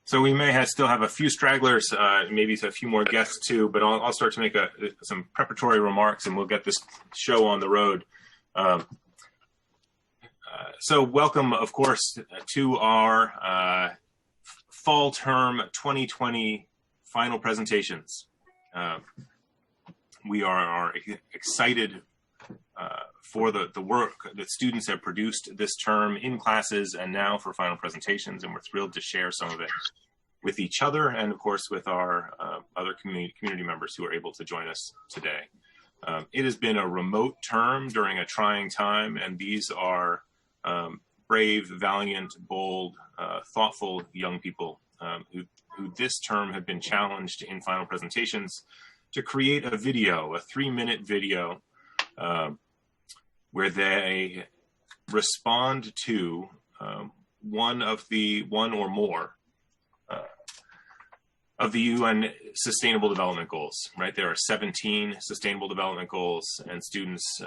So we may still have a few stragglers, maybe a few more guests too, but I'll start to make some preparatory remarks and we'll get this show on the road. So welcome, of course, to our fall term 2020 final presentations. We are excited for the work that students have produced this term in classes and now for final presentations, and we're thrilled to share some of it with each other and of course with our other community members who are able to join us today. It has been a remote term during a trying time, and these are brave, valiant, bold, thoughtful young people who this term have been challenged in final presentations to create a video, a 3-minute video, where they respond to one or more of the UN Sustainable Development Goals, right? There are 17 Sustainable Development Goals, and students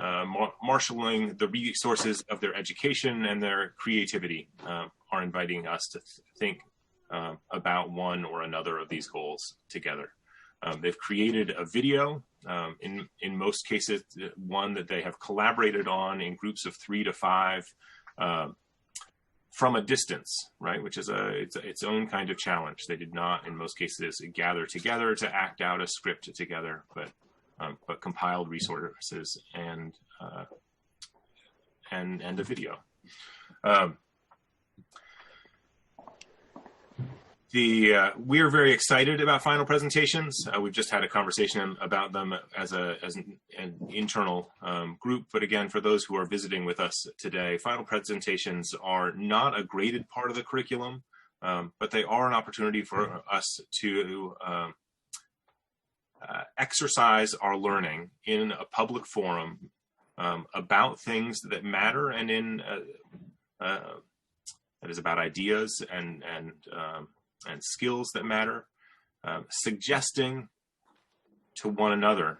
marshaling the resources of their education and their creativity are inviting us to think about one or another of these goals together. They've created a video, in most cases, one that they have collaborated on in groups of 3 to 5 from a distance, right? Which is its own kind of challenge. They did not, in most cases, gather together to act out a script together, but compiled resources and a video. We are very excited about final presentations. We've just had a conversation about them as an internal group. But again, for those who are visiting with us today, final presentations are not a graded part of the curriculum, but they are an opportunity for us to exercise our learning in a public forum about things that matter, and that is about ideas and skills that matter, suggesting to one another,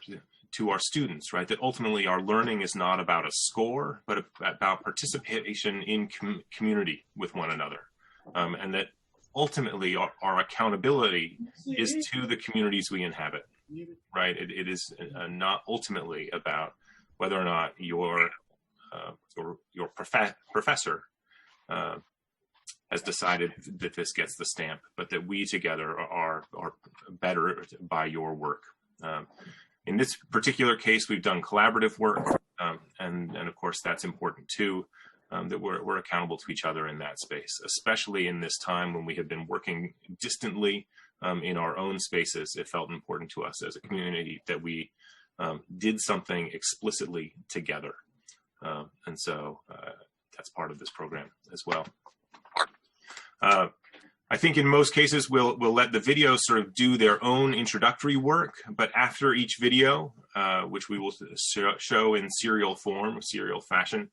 to our students, right, that ultimately our learning is not about a score, but about participation in community with one another, and that ultimately our accountability is to the communities we inhabit, right? It is not ultimately about whether or not your professor has decided that this gets the stamp, but that we together are better by your work. In this particular case, we've done collaborative work, and of course that's important too, that we're accountable to each other in that space, especially in this time when we have been working distantly in our own spaces. It felt important to us as a community that we did something explicitly together. And so that's part of this program as well. I think in most cases we'll let the videos sort of do their own introductory work, but after each video, which we will show in serial fashion,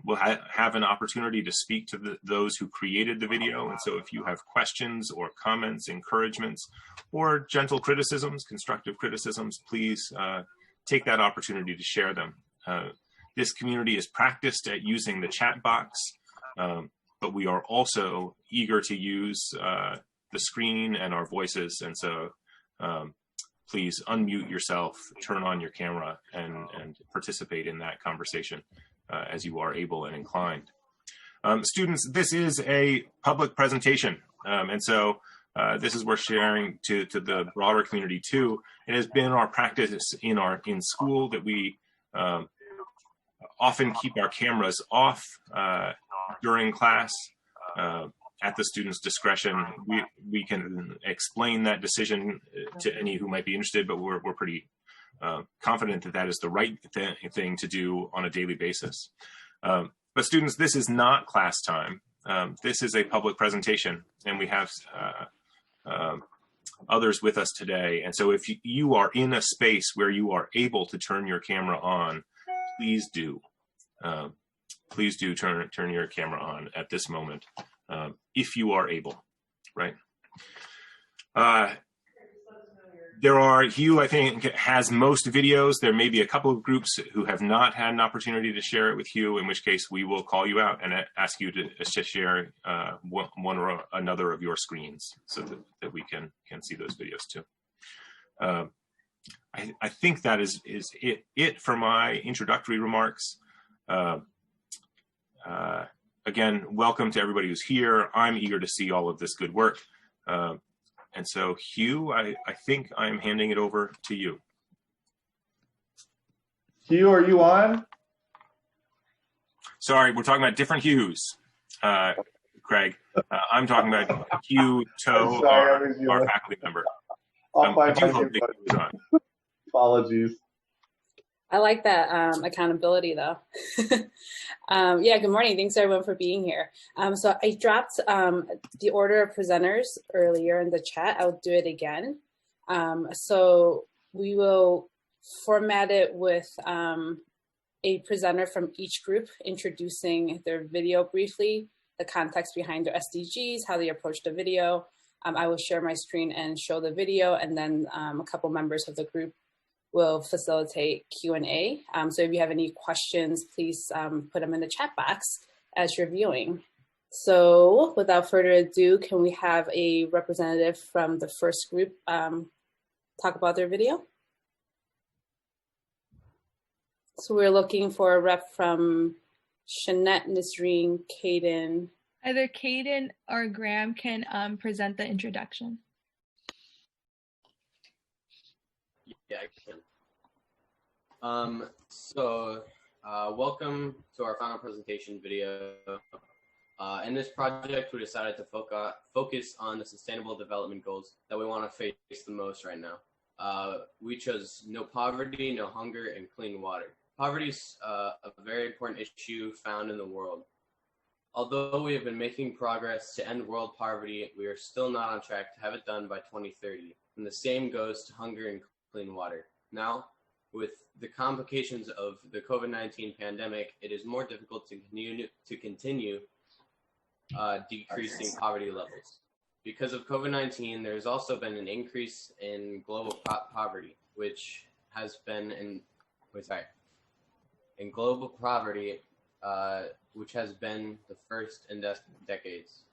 we'll have an opportunity to speak to those who created the video. And so if you have questions or comments, encouragements, or gentle criticisms, constructive criticisms, please take that opportunity to share them. This community is practiced at using the chat box, but we are also eager to use the screen and our voices. And so please unmute yourself, turn on your camera, and participate in that conversation as you are able and inclined. Students, this is a public presentation. And so this is worth sharing to the broader community too. It has been our practice in school that we often keep our cameras off during class at the student's discretion. We can explain that decision to any who might be interested, but we're pretty confident that that is the right thing to do on a daily basis. But students, this is not class time. This is a public presentation, and we have others with us today. And so if you are in a space where you are able to turn your camera on, please do. Please do turn your camera on at this moment, if you are able, right? There are, Hugh, I think, has most videos. There may be a couple of groups who have not had an opportunity to share it with Hugh, in which case we will call you out and ask you to share one or another of your screens so that we can see those videos too. I think that is it for my introductory remarks. Again, welcome to everybody who's here. I'm eager to see all of this good work. And so, Hugh, I think I'm handing it over to you. Hugh, are you on? Sorry, we're talking about different Hughs, Craig. I'm talking about Hugh Toe, our faculty member. I do hope that Hugh is on. Apologies. I like that accountability, though. Yeah, good morning. Thanks, everyone, for being here. So I dropped the order of presenters earlier in the chat. I'll do it again. So we will format it with a presenter from each group introducing their video briefly, the context behind their SDGs, how they approach the video. I will share my screen and show the video, and then a couple members of the group will facilitate Q&A. So if you have any questions, please put them in the chat box as you're viewing. So without further ado, can we have a representative from the first group talk about their video? So we're looking for a rep from Shanette, Nisreen, Caden. Either Caden or Graham can present the introduction. Yeah, I can. Welcome to our final presentation video. In this project, we decided to focus on the sustainable development goals that we want to face the most right now. We chose no poverty, no hunger, and clean water. Poverty is a very important issue found in the world. Although we have been making progress to end world poverty, we are still not on track to have it done by 2030. And the same goes to hunger and clean water. Now, with the complications of the COVID-19 pandemic, it is more difficult to continue decreasing poverty levels. Because of COVID-19, there's also been an increase in global poverty, which has been which has been the first in decades.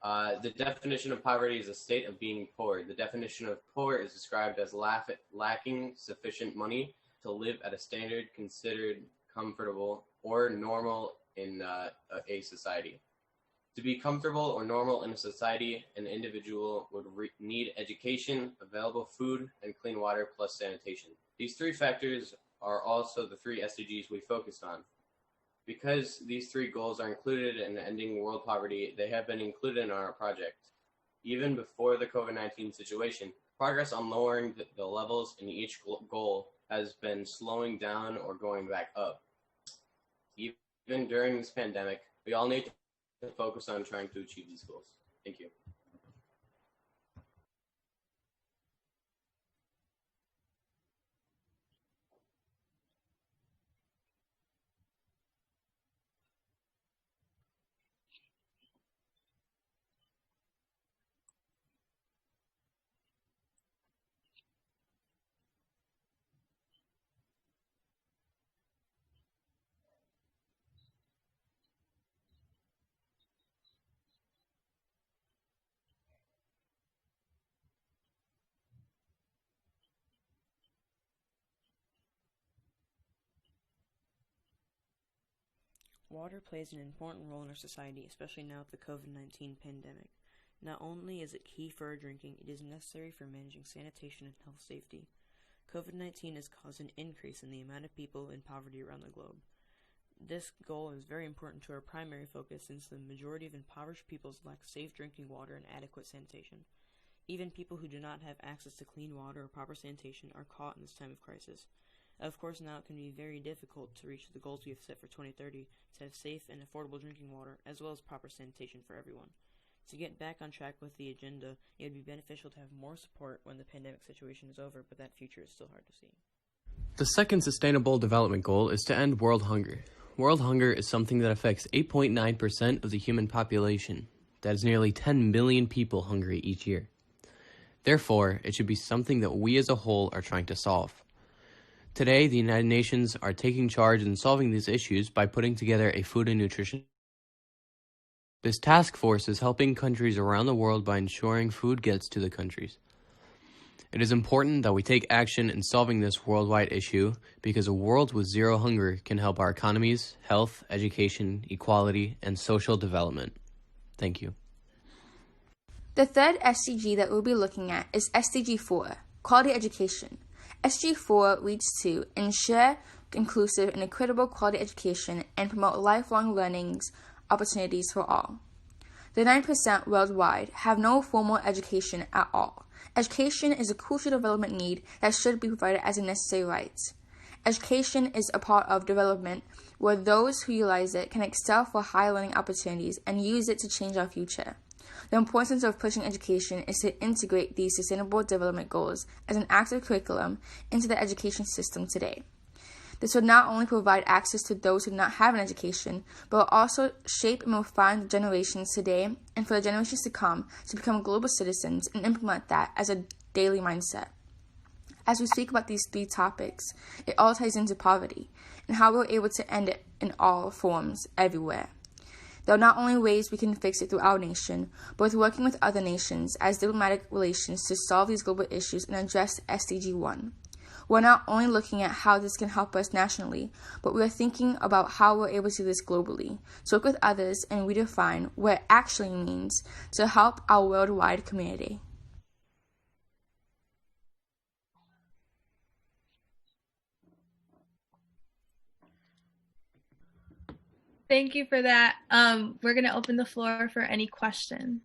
The definition of poverty is a state of being poor. The definition of poor is described as lacking sufficient money to live at a standard considered comfortable or normal in a society. To be comfortable or normal in a society, an individual would need education, available food, and clean water plus sanitation. These three factors are also the three SDGs we focused on. Because these three goals are included in ending world poverty, they have been included in our project. Even before the COVID-19 situation, progress on lowering the levels in each goal has been slowing down or going back up. Even during this pandemic, we all need to focus on trying to achieve these goals. Thank you. Water plays an important role in our society, especially now with the COVID-19 pandemic. Not only is it key for our drinking, it is necessary for managing sanitation and health safety. COVID-19 has caused an increase in the amount of people in poverty around the globe. This goal is very important to our primary focus since the majority of impoverished peoples lack safe drinking water and adequate sanitation. Even people who do not have access to clean water or proper sanitation are caught in this time of crisis. Of course, now it can be very difficult to reach the goals we have set for 2030 to have safe and affordable drinking water as well as proper sanitation for everyone. To get back on track with the agenda, it would be beneficial to have more support when the pandemic situation is over, but that future is still hard to see. The second Sustainable Development Goal is to end world hunger. World hunger is something that affects 8.9% of the human population. That is nearly 10 million people hungry each year. Therefore, it should be something that we as a whole are trying to solve. Today, the United Nations are taking charge in solving these issues by putting together a food and nutrition. This task force is helping countries around the world by ensuring food gets to the countries. It is important that we take action in solving this worldwide issue because a world with zero hunger can help our economies, health, education, equality, and social development. Thank you. The third SDG that we'll be looking at is SDG 4, Quality Education. SDG 4 reads to ensure inclusive and equitable quality education and promote lifelong learning opportunities for all. The 9% worldwide have no formal education at all. Education is a crucial development need that should be provided as a necessary right. Education is a part of development where those who utilize it can excel for high learning opportunities and use it to change our future. The importance of pushing education is to integrate these Sustainable Development Goals as an active curriculum into the education system today. This would not only provide access to those who do not have an education, but will also shape and refine the generations today and for the generations to come to become global citizens and implement that as a daily mindset. As we speak about these three topics, it all ties into poverty and how we're able to end it in all forms everywhere. There are not only ways we can fix it through our nation, but with working with other nations as diplomatic relations to solve these global issues and address SDG 1. We're not only looking at how this can help us nationally, but we are thinking about how we're able to do this globally, to work with others and redefine what it actually means to help our worldwide community. Thank you for that. We're going to open the floor for any questions.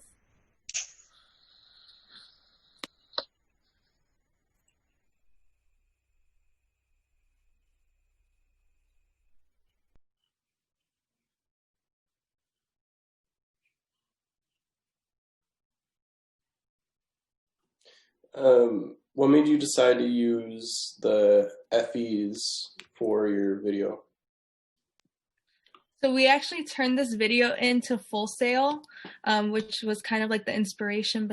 What made you decide to use the FEs for your video? So we actually turned this video into Full Sail, which was kind of like the inspiration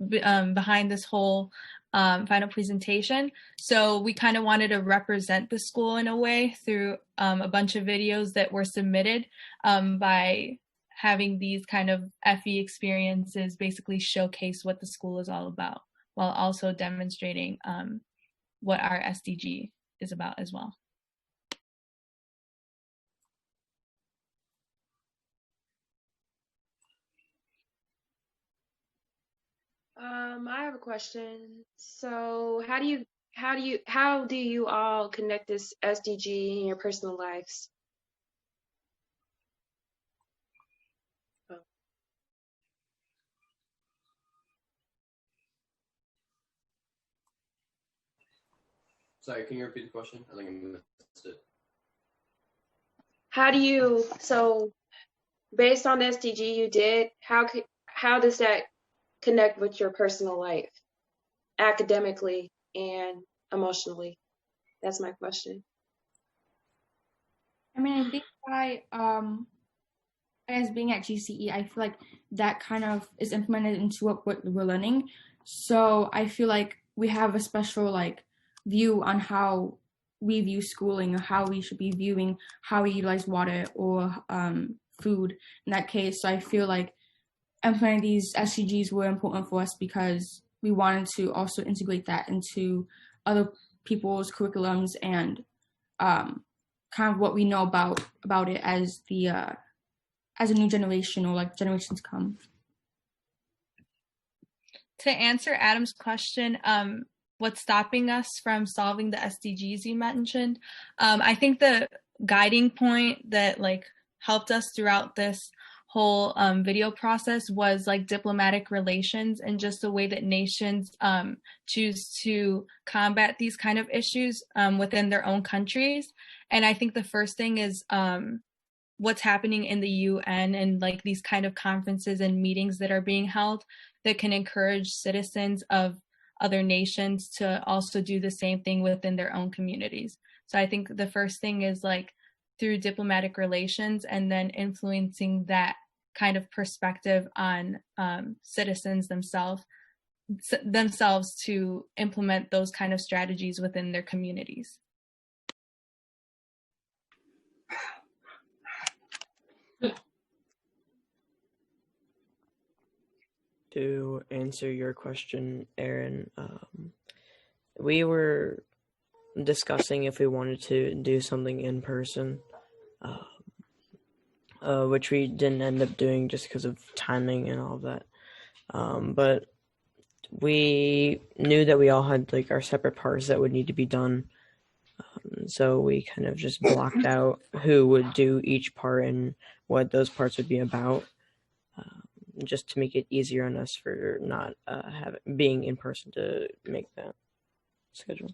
behind this whole final presentation. So we kind of wanted to represent the school in a way through a bunch of videos that were submitted by having these kind of FE experiences basically showcase what the school is all about, while also demonstrating what our SDG is about as well. I have a question. So how do you all connect this SDG in your personal lives? Sorry, can you repeat the question? I think I missed it. So based on the SDG you did, how does that connect with your personal life, academically and emotionally? That's my question. I mean, I think as being at GCE, I feel like that kind of is implemented into what we're learning. So I feel like we have a special view on how we view schooling, or how we should be viewing how we utilize water or food in that case. So I feel like implementing these SDGs were important for us because we wanted to also integrate that into other people's curriculums and kind of what we know about it as a new generation or generations come. To answer Adam's question, what's stopping us from solving the SDGs you mentioned? I think the guiding point that helped us throughout this whole video process was diplomatic relations and just the way that nations choose to combat these kind of issues within their own countries. And I think the first thing is what's happening in the UN and these kind of conferences and meetings that are being held that can encourage citizens of other nations to also do the same thing within their own communities. So I think the first thing is through diplomatic relations and then influencing that kind of perspective on citizens themselves themselves to implement those kind of strategies within their communities. To answer your question, Aaron, we were discussing if we wanted to do something in person, which we didn't end up doing just because of timing and all of that. But we knew that we all had like our separate parts that would need to be done. So we kind of just blocked out who would do each part and what those parts would be about, just to make it easier on us for not being in person to make that schedule.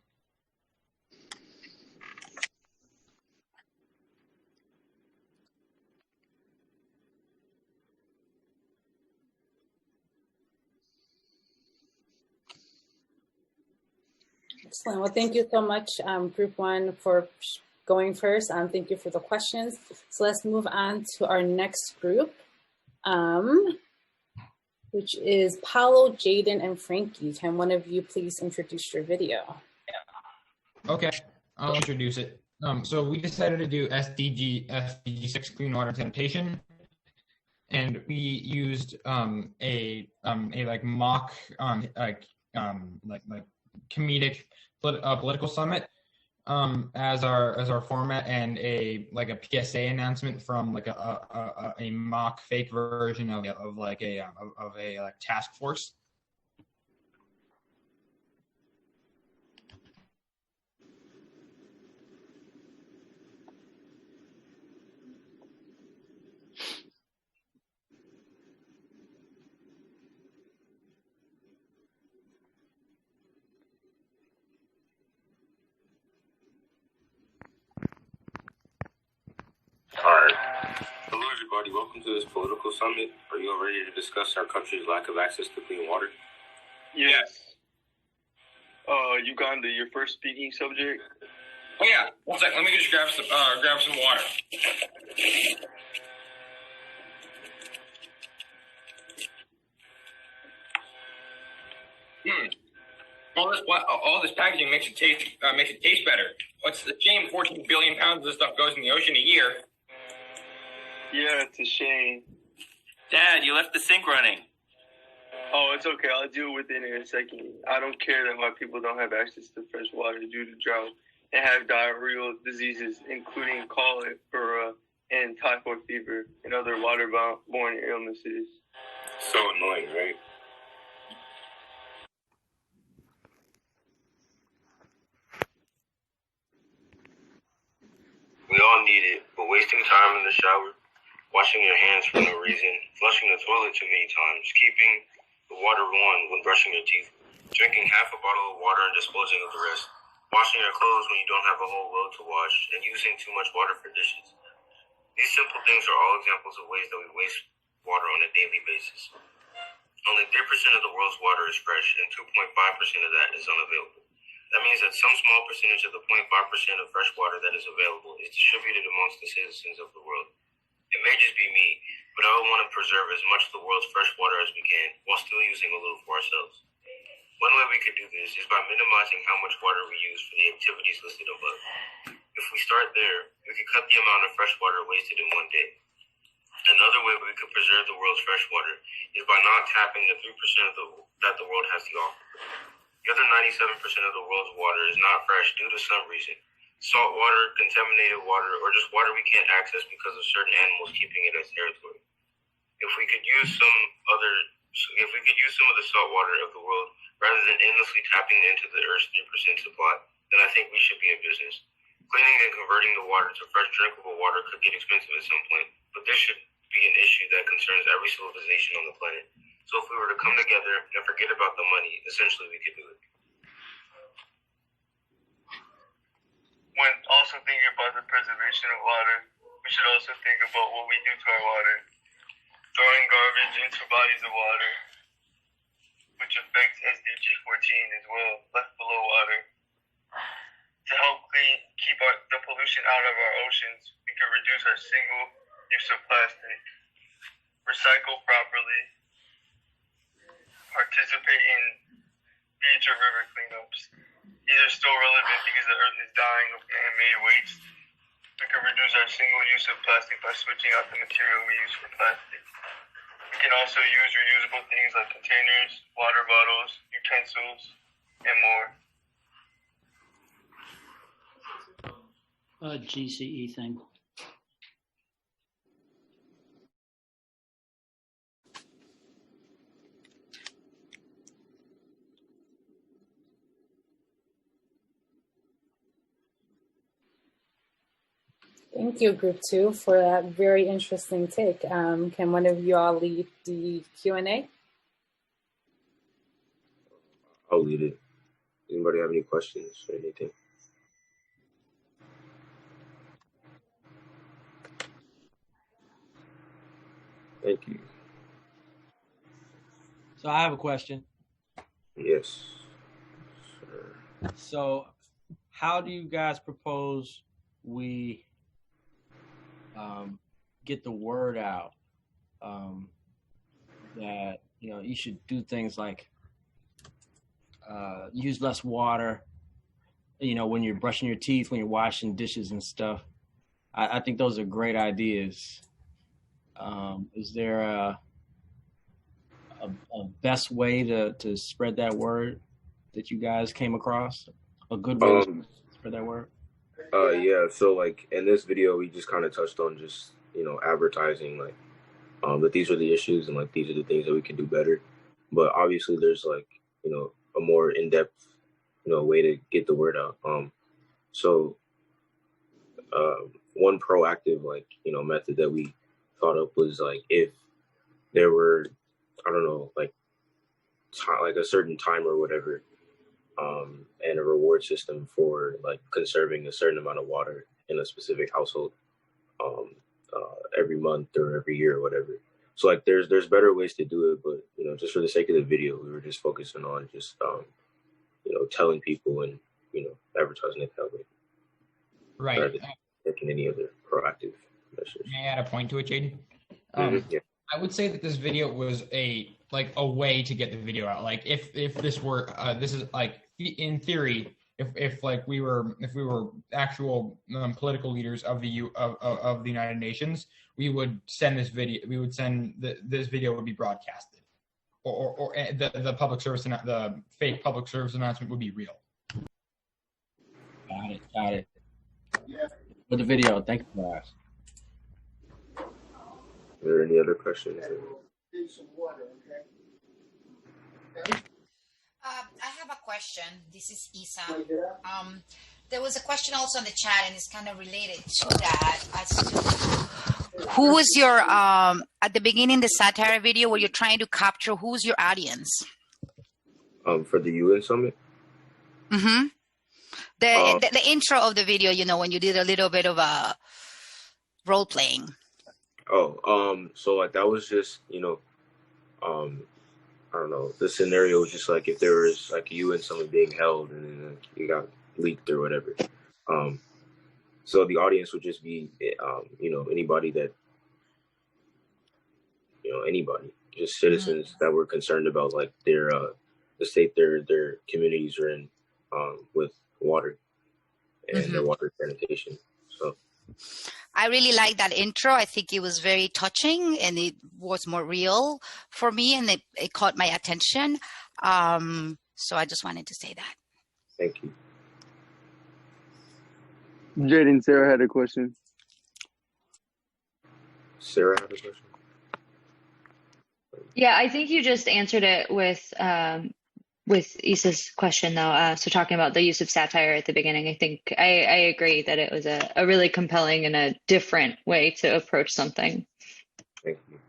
Excellent. Well, thank you so much, Group 1, for going first. Thank you for the questions. So let's move on to our next group, which is Paulo, Jaden, and Frankie. Can one of you please introduce your video? Okay, I'll introduce it. So we decided to do SDG 6 clean water and sanitation, and we used a like mock comedic political summit as our format, and a PSA announcement from like a mock fake version of a task force. Hello, everybody. Welcome to this political summit. Are you all ready to discuss our country's lack of access to clean water? Yes. Uganda, your first speaking subject? Oh yeah. One second. Let me just grab some water. All this packaging makes it taste better. What's the shame? 14 billion pounds of this stuff goes in the ocean a year. Yeah, it's a shame. Dad, you left the sink running. Oh, it's okay. I'll deal with it in a second. I don't care that my people don't have access to fresh water due to drought and have diarrheal diseases, including cholera and typhoid fever and other waterborne illnesses. So annoying, right? We all need it, but wasting time in the shower, washing your hands for no reason, flushing the toilet too many times, keeping the water on when brushing your teeth, drinking half a bottle of water and disposing of the rest, washing your clothes when you don't have a whole load to wash, and using too much water for dishes. These simple things are all examples of ways that we waste water on a daily basis. Only 3% of the world's water is fresh, and 2.5% of that is unavailable. That means that some small percentage of the 0.5% of fresh water that is available is distributed amongst the citizens of the world. It may just be me, but I would want to preserve as much of the world's fresh water as we can, while still using a little for ourselves. One way we could do this is by minimizing how much water we use for the activities listed above. If we start there, we could cut the amount of fresh water wasted in one day. Another way we could preserve the world's fresh water is by not tapping the 3% that the world has to offer. The other 97% of the world's water is not fresh due to some reason. Salt water, contaminated water, or just water we can't access because of certain animals keeping it as territory. If we could use some of the salt water of the world rather than endlessly tapping into the Earth's 3% supply, then I think we should be in business. Cleaning and converting the water to fresh drinkable water could get expensive at some point, but this should be an issue that concerns every civilization on the planet. So if we were to come together and forget about the money, essentially we could do it. When also thinking about the preservation of water, we should also think about what we do to our water. Throwing garbage into bodies of water, which affects SDG 14 as well, left below water. To help keep the pollution out of our oceans, we can reduce our single use of plastic, recycle properly, participate in future river cleanups. These are still relevant because the earth is dying of man-made waste. We can reduce our single use of plastic by switching out the material we use for plastic. We can also use reusable things like containers, water bottles, utensils, and more. GCE thing. Thank you, Group 2, for that very interesting take. Can one of you all lead the Q&A? I'll lead it. Anybody have any questions or anything? Thank you. So I have a question. Yes. So how do you guys propose we get the word out that, you know, you should do things like use less water, you know, when you're brushing your teeth, when you're washing dishes and stuff? I think those are great ideas. Is there a best way to spread that word that you guys came across? A good way to spread that word? Yeah, so like in this video we just kind of touched on just, you know, advertising like that these are the issues and like these are the things that we can do better. But obviously there's like, you know, a more in-depth, you know, way to get the word out. So one proactive, like, you know, method that we thought up was like if there were, I don't know, like like a certain time or whatever, and a reward system for like conserving a certain amount of water in a specific household every month or every year or whatever. So like there's better ways to do it, but you know, just for the sake of the video, we were just focusing on just you know, telling people and, you know, advertising it that way. Right. Rather than taking any other proactive measures. May I add a point to it, Jaden? Yeah. I would say that this video was a way to get the video out. Like if this were this is like in theory, if we were actual political leaders of the United Nations, we would send this video. We would send this video would be broadcasted, or the public service the fake public service announcement would be real. Got it. With the video, thank you for that. Are there any other questions? I have a question. This is Isa. There was a question also in the chat, and it's kind of related to that. As to who was your at the beginning the satire video where you're trying to capture who's your audience? For the UN summit. Mm-hmm. The intro of the video, you know, when you did a little bit of a role playing. So like that was just, you know, I don't know, the scenario was just like if there was like a UN summit being held and then you got leaked or whatever. So the audience would just be, you know, anybody that, you know, anybody, just citizens that were concerned about like their, the state their communities are in, with water and their water sanitation. So. I really like that intro. I think it was very touching and it was more real for me and it caught my attention. So I just wanted to say that. Thank you. Jaden, Sarah had a question. Sarah had a question? Yeah, I think you just answered it with Issa's question though. So talking about the use of satire at the beginning, I think I agree that it was a really compelling and a different way to approach something. Thank you.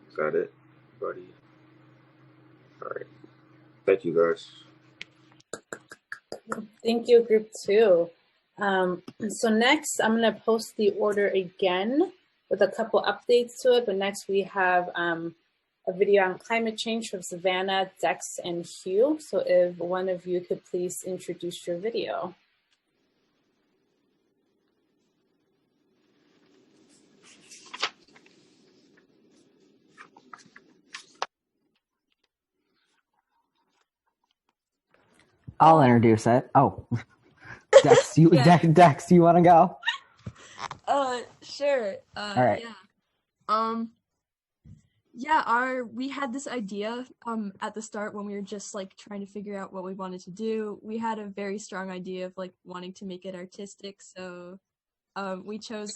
Is that it, buddy? All right. Thank you, guys. Thank you, Group 2. So next, I'm going to post the order again with a couple updates to it. But next, we have a video on climate change from Savannah, Dex, and Hugh. So if one of you could please introduce your video. I'll introduce it. Oh, Dex, Yeah. Dex, you want to go? Sure. All right. We had this idea at the start when we were just like trying to figure out what we wanted to do. We had a very strong idea of like wanting to make it artistic, so we chose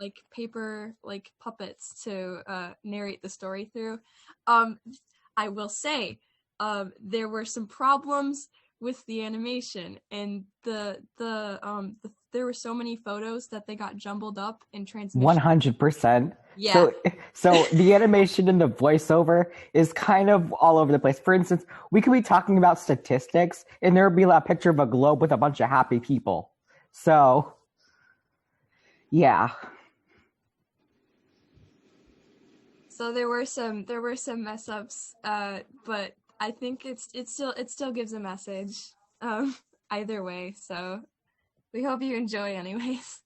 like paper like puppets to narrate the story through. I will say there were some problems with the animation, and there were so many photos that they got jumbled up in transmission. 100%. Yeah. So the animation and the voiceover is kind of all over the place. For instance, we could be talking about statistics, and there would be a picture of a globe with a bunch of happy people. So, yeah. So there were some mess ups, but I think it still gives a message either way. So we hope you enjoy anyways.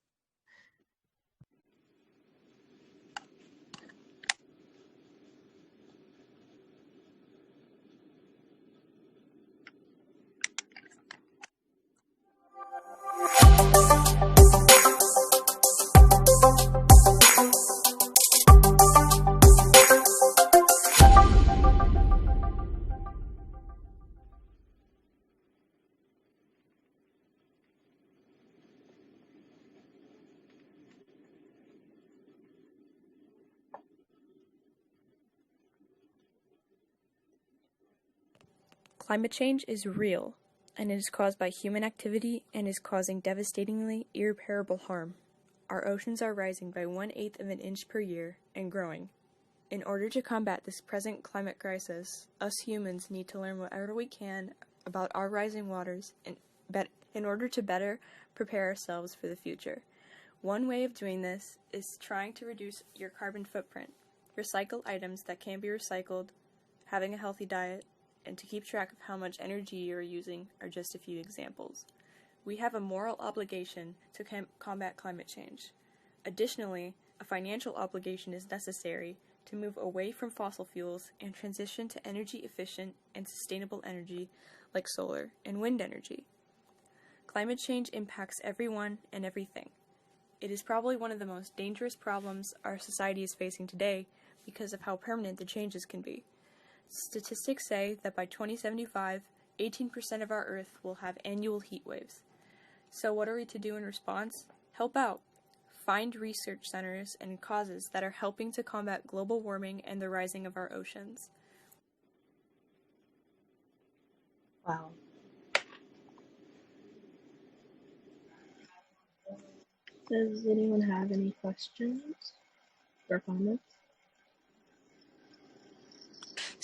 Climate change is real, and it is caused by human activity and is causing devastatingly irreparable harm. Our oceans are rising by 1/8 of an inch per year and growing. In order to combat this present climate crisis, us humans need to learn whatever we can about our rising waters in order to better prepare ourselves for the future. One way of doing this is trying to reduce your carbon footprint, recycle items that can be recycled, having a healthy diet, and to keep track of how much energy you are using are just a few examples. We have a moral obligation to combat climate change. Additionally, a financial obligation is necessary to move away from fossil fuels and transition to energy-efficient and sustainable energy like solar and wind energy. Climate change impacts everyone and everything. It is probably one of the most dangerous problems our society is facing today because of how permanent the changes can be. Statistics say that by 2075, 18% of our Earth will have annual heat waves. So what are we to do in response? Help out. Find research centers and causes that are helping to combat global warming and the rising of our oceans. Wow. Does anyone have any questions or comments?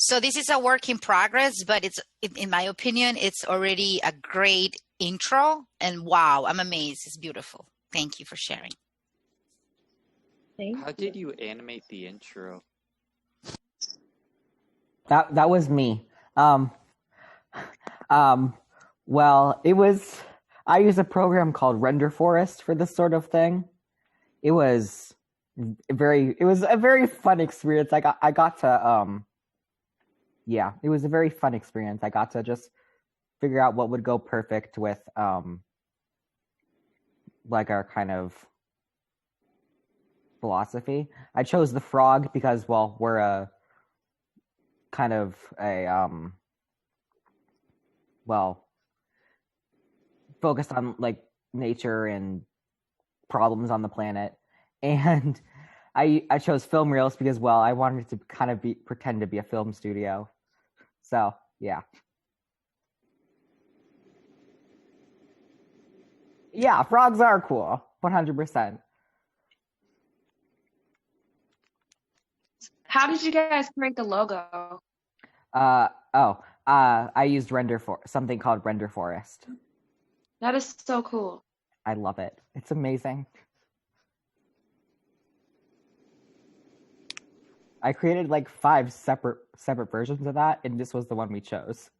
So this is a work in progress, but it's, in my opinion, it's already a great intro. And wow, I'm amazed. It's beautiful. Thank you for sharing. How did you animate the intro? That was me. Well, it was. I use a program called Render Forest for this sort of thing. It was a very fun experience. I got to yeah, it was a very fun experience. I got to just figure out what would go perfect with like our kind of philosophy. I chose the frog because, well, we're a kind of a well, focused on like nature and problems on the planet. And I chose film reels because, well, I wanted to kind of pretend to be a film studio. So, yeah. Yeah, frogs are cool. 100%. How did you guys create the logo? I used something called Render Forest. That is so cool. I love it. It's amazing. I created like 5 separate versions of that, and this was the one we chose.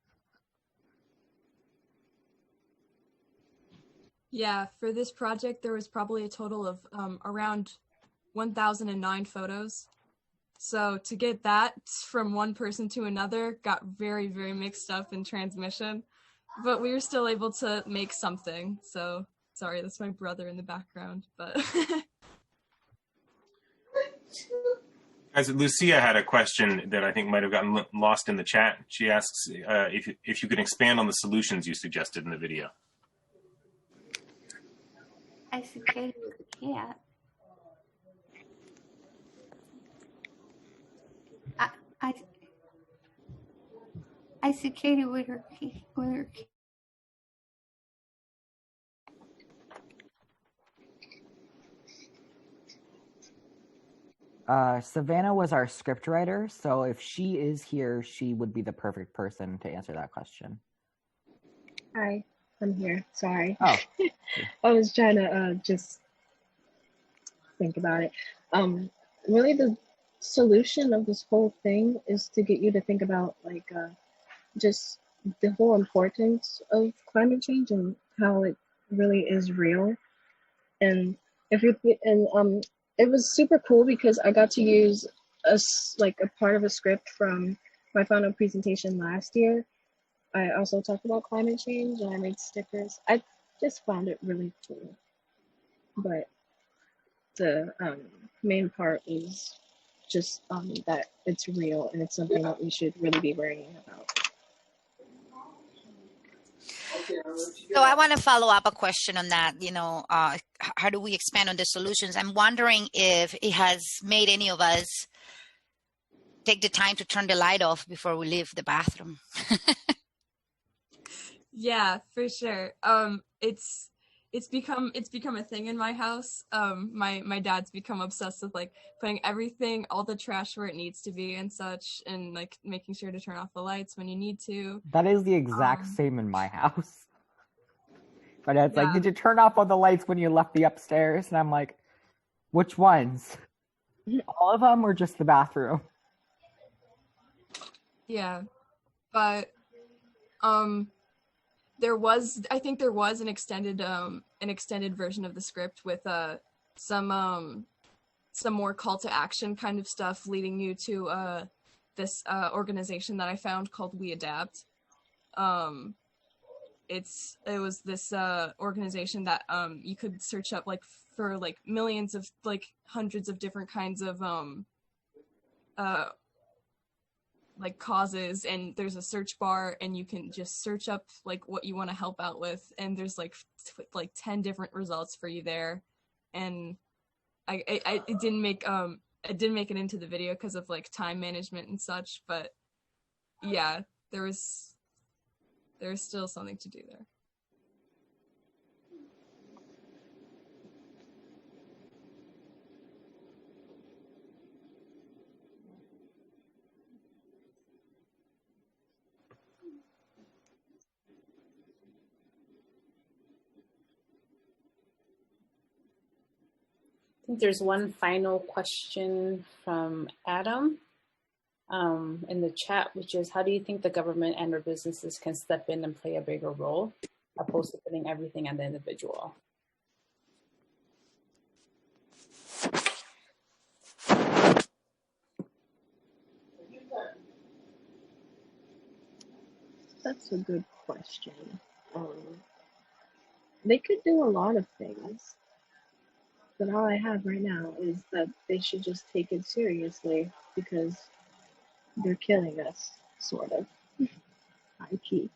Yeah, for this project, there was probably a total of around 1,009 photos. So to get that from one person to another got very, very mixed up in transmission. but we were still able to make something. So sorry, that's my brother in the background, but. Guys, Lucia had a question that I think might have gotten lost in the chat. She asks if you could expand on the solutions you suggested in the video. I succeeded with the cat. I succeeded with her cat. Savannah was our script writer, so if she is here, she would be the perfect person to answer that question. Hi, I'm here. Sorry. Oh. I was trying to just think about it. Really, the solution of this whole thing is to get you to think about just the whole importance of climate change and how it really is real. And it was super cool because I got to use a part of a script from my final presentation last year. I also talked about climate change and I made stickers. I just found it really cool. But the main part is just that it's real and it's something that we should really be worrying about. So I want to follow up a question on that. How do we expand on the solutions? I'm wondering if it has made any of us take the time to turn the light off before we leave the bathroom. Yeah, for sure. It's become a thing in my house. My dad's become obsessed with putting everything, all the trash where it needs to be and such, and making sure to turn off the lights when you need to. That is the exact same in my house. My dad's like, did you turn off all the lights when you left the upstairs? And I'm like, which ones? All of them or just the bathroom? Yeah, but I think there was an extended version of the script with some more call to action kind of stuff leading you to this organization that I found called We Adapt. It was this organization that you could search up for millions of hundreds of different kinds of causes, and there's a search bar and you can just search up what you want to help out with, and there's 10 different results for you there. And it didn't make it into the video because of time management and such, but yeah, there's still something to do there. I think there's one final question from Adam in the chat, which is, how do you think the government and or businesses can step in and play a bigger role opposed to putting everything on the individual? That's a good question. They could do a lot of things, but all I have right now is that they should just take it seriously because they're killing us, sort of. High key.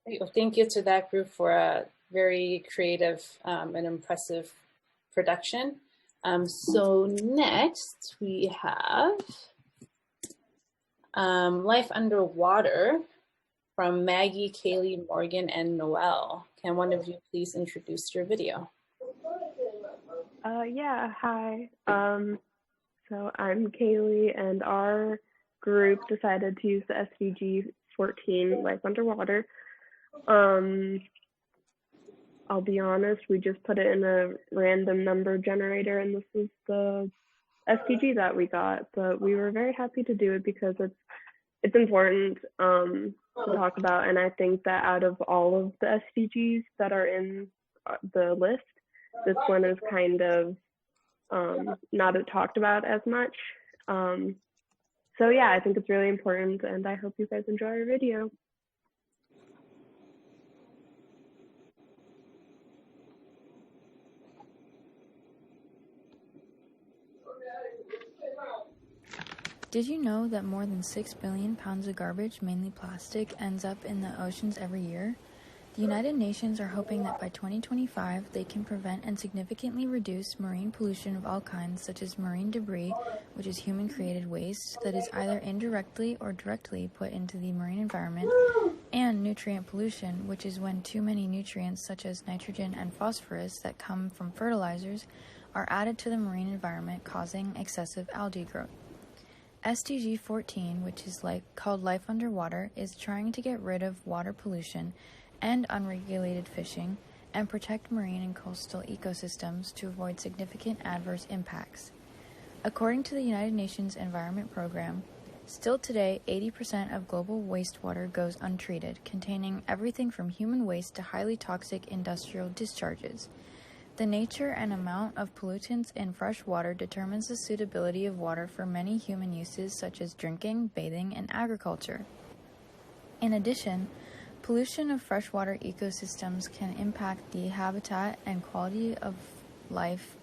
Great. Well, thank you to that group for a very creative and impressive production. So next we have Life Underwater from Maggie, Kaylee, Morgan, and Noelle. Can one of you please introduce your video? Yeah, hi. So I'm Kaylee, and our group decided to use the SDG 14 Life Underwater. I'll be honest, we just put it in a random number generator, and this is the SDG that we got. But we were very happy to do it because it's important to talk about, and I think that out of all of the SDGs that are in the list, this one is kind of not talked about as much. So yeah, I think it's really important, and I hope you guys enjoy our video. Did you know that more than 6 billion pounds of garbage, mainly plastic, ends up in the oceans every year? The United Nations are hoping that by 2025 they can prevent and significantly reduce marine pollution of all kinds, such as marine debris, which is human-created waste that is either indirectly or directly put into the marine environment, and nutrient pollution, which is when too many nutrients such as nitrogen and phosphorus that come from fertilizers are added to the marine environment, causing excessive algae growth. SDG 14, which is called Life Underwater, is trying to get rid of water pollution and unregulated fishing and protect marine and coastal ecosystems to avoid significant adverse impacts. According to the United Nations Environment Program, still today 80% of global wastewater goes untreated, containing everything from human waste to highly toxic industrial discharges. The nature and amount of pollutants in fresh water determines the suitability of water for many human uses such as drinking, bathing, and agriculture. In addition, pollution of freshwater ecosystems can impact the habitat and quality of life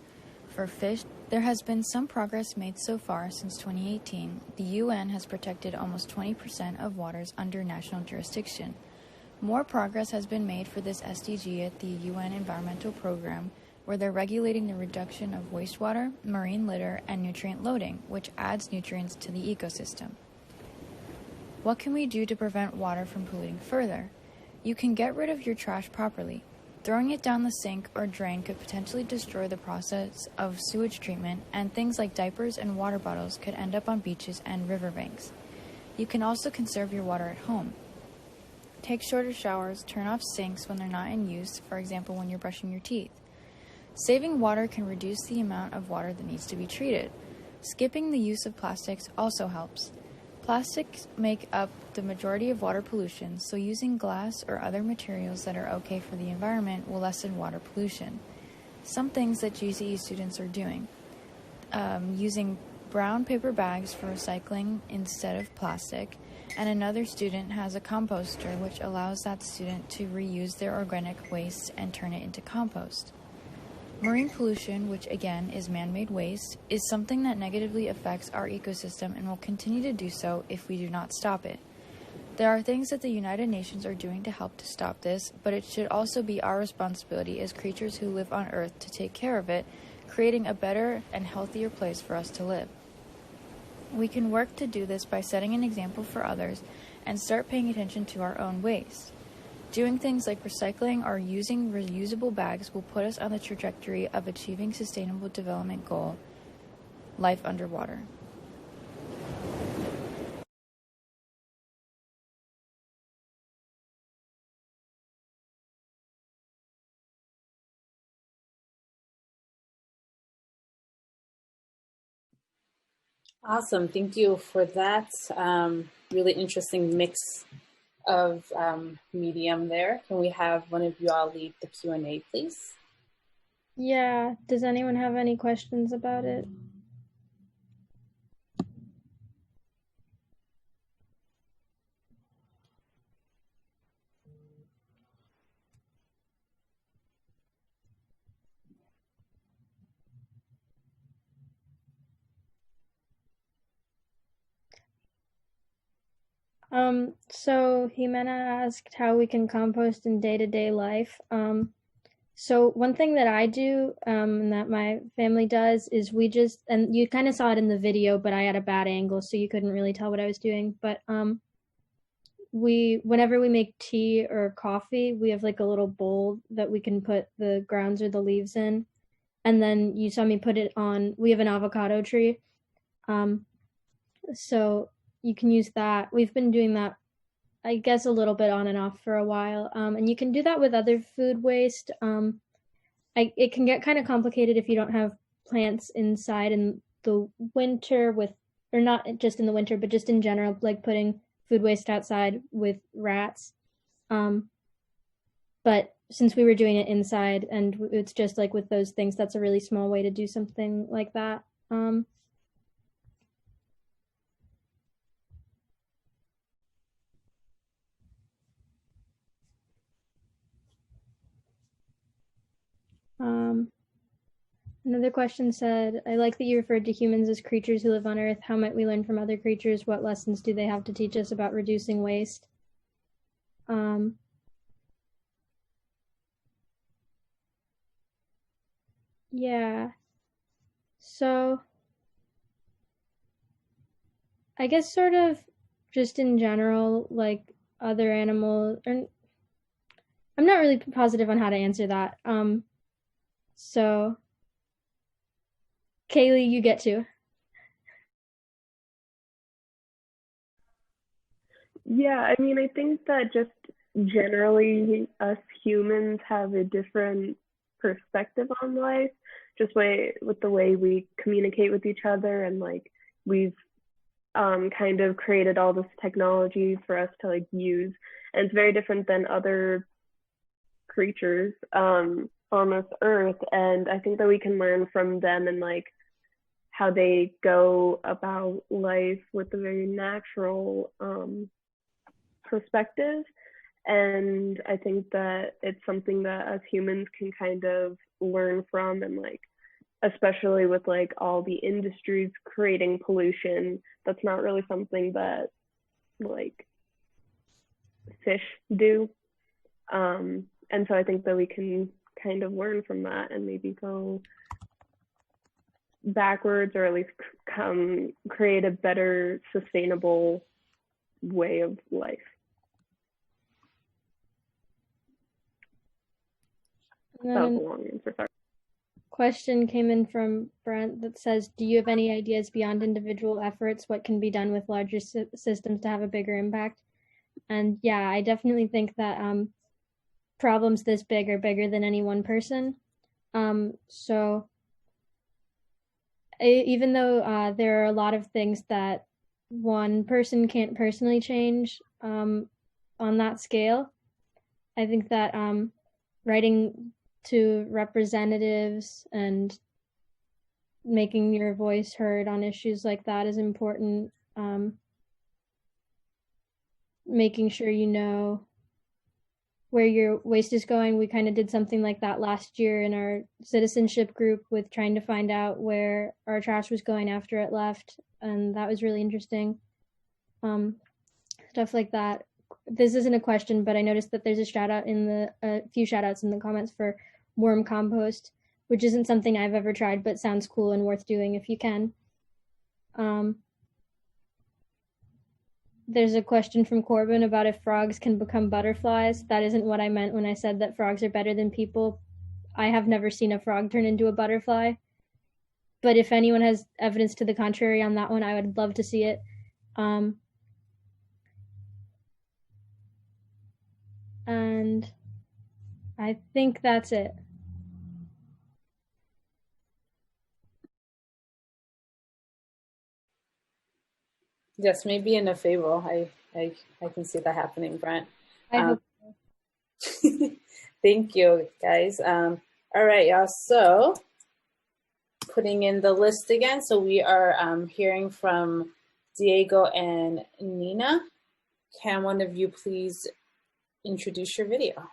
for fish. There has been some progress made so far since 2018. The UN has protected almost 20% of waters under national jurisdiction. More progress has been made for this SDG at the UN Environmental Program, where they're regulating the reduction of wastewater, marine litter, and nutrient loading, which adds nutrients to the ecosystem. What can we do to prevent water from polluting further? You can get rid of your trash properly. Throwing it down the sink or drain could potentially destroy the process of sewage treatment, and things like diapers and water bottles could end up on beaches and riverbanks. You can also conserve your water at home. Take shorter showers, turn off sinks when they're not in use, for example when you're brushing your teeth. Saving water can reduce the amount of water that needs to be treated. Skipping the use of plastics also helps. Plastics make up the majority of water pollution, so using glass or other materials that are okay for the environment will lessen water pollution. Some things that GCE students are doing. Using brown paper bags for recycling instead of plastic, and another student has a composter which allows that student to reuse their organic waste and turn it into compost. Marine pollution, which again is man-made waste, is something that negatively affects our ecosystem and will continue to do so if we do not stop it. There are things that the United Nations are doing to help to stop this, but it should also be our responsibility as creatures who live on Earth to take care of it, creating a better and healthier place for us to live. We can work to do this by setting an example for others and start paying attention to our own waste. Doing things like recycling or using reusable bags will put us on the trajectory of achieving Sustainable Development Goal, Life Underwater. Awesome. Thank you for that really interesting mix of medium there. Can we have one of you all lead the Q&A, please? Yeah, does anyone have any questions about it? So Jimena asked how we can compost in day-to-day life. So one thing that I do, and that my family does, is we just, and you kind of saw it in the video, but I had a bad angle, so you couldn't really tell what I was doing. But whenever we make tea or coffee, we have like a little bowl that we can put the grounds or the leaves in. And then you saw me put it on, we have an avocado tree. So you can use that. We've been doing that, I guess, a little bit on and off for a while. And you can do that with other food waste. It can get kind of complicated if you don't have plants inside in the winter with, or not just in the winter, but just in general, like putting food waste outside with rats. But since we were doing it inside, and it's just like with those things, that's a really small way to do something like that. Another question said, I like that you referred to humans as creatures who live on Earth. How might we learn from other creatures? What lessons do they have to teach us about reducing waste? Yeah. So I guess sort of just in general, like other animals, or I'm not really positive on how to answer that. So Kaylee, you get to. Yeah, I mean, I think that just generally us humans have a different perspective on life, just with the way we communicate with each other, and like we've kind of created all this technology for us to like use, and it's very different than other creatures on this earth. And I think that we can learn from them and like how they go about life with a very natural perspective. And I think that it's something that as humans can kind of learn from, and like especially with like all the industries creating pollution, that's not really something that like fish do. And so I think that we can kind of learn from that and maybe go backwards, or at least create a better sustainable way of life. That was a long answer, sorry. Question came in from Brent that says, do you have any ideas beyond individual efforts? What can be done with larger systems to have a bigger impact? And yeah, I definitely think that problems this big are bigger than any one person. So even though there are a lot of things that one person can't personally change on that scale, I think that writing to representatives and making your voice heard on issues like that is important. Making sure you know where your waste is going. We kind of did something like that last year in our citizenship group with trying to find out where our trash was going after it left, and that was really interesting. Stuff like that. This isn't a question, but I noticed that there's a shout out a few shout outs in the comments for worm compost, which isn't something I've ever tried, but sounds cool and worth doing if you can. There's a question from Corbin about if frogs can become butterflies. That isn't what I meant when I said that frogs are better than people. I have never seen a frog turn into a butterfly. But if anyone has evidence to the contrary on that one, I would love to see it. And I think that's it. Yes, maybe in a fable. I can see that happening, Brent. I hope so. Thank you, guys. All right, y'all. So putting in the list again. So we are hearing from Diego and Nina. Can one of you please introduce your video?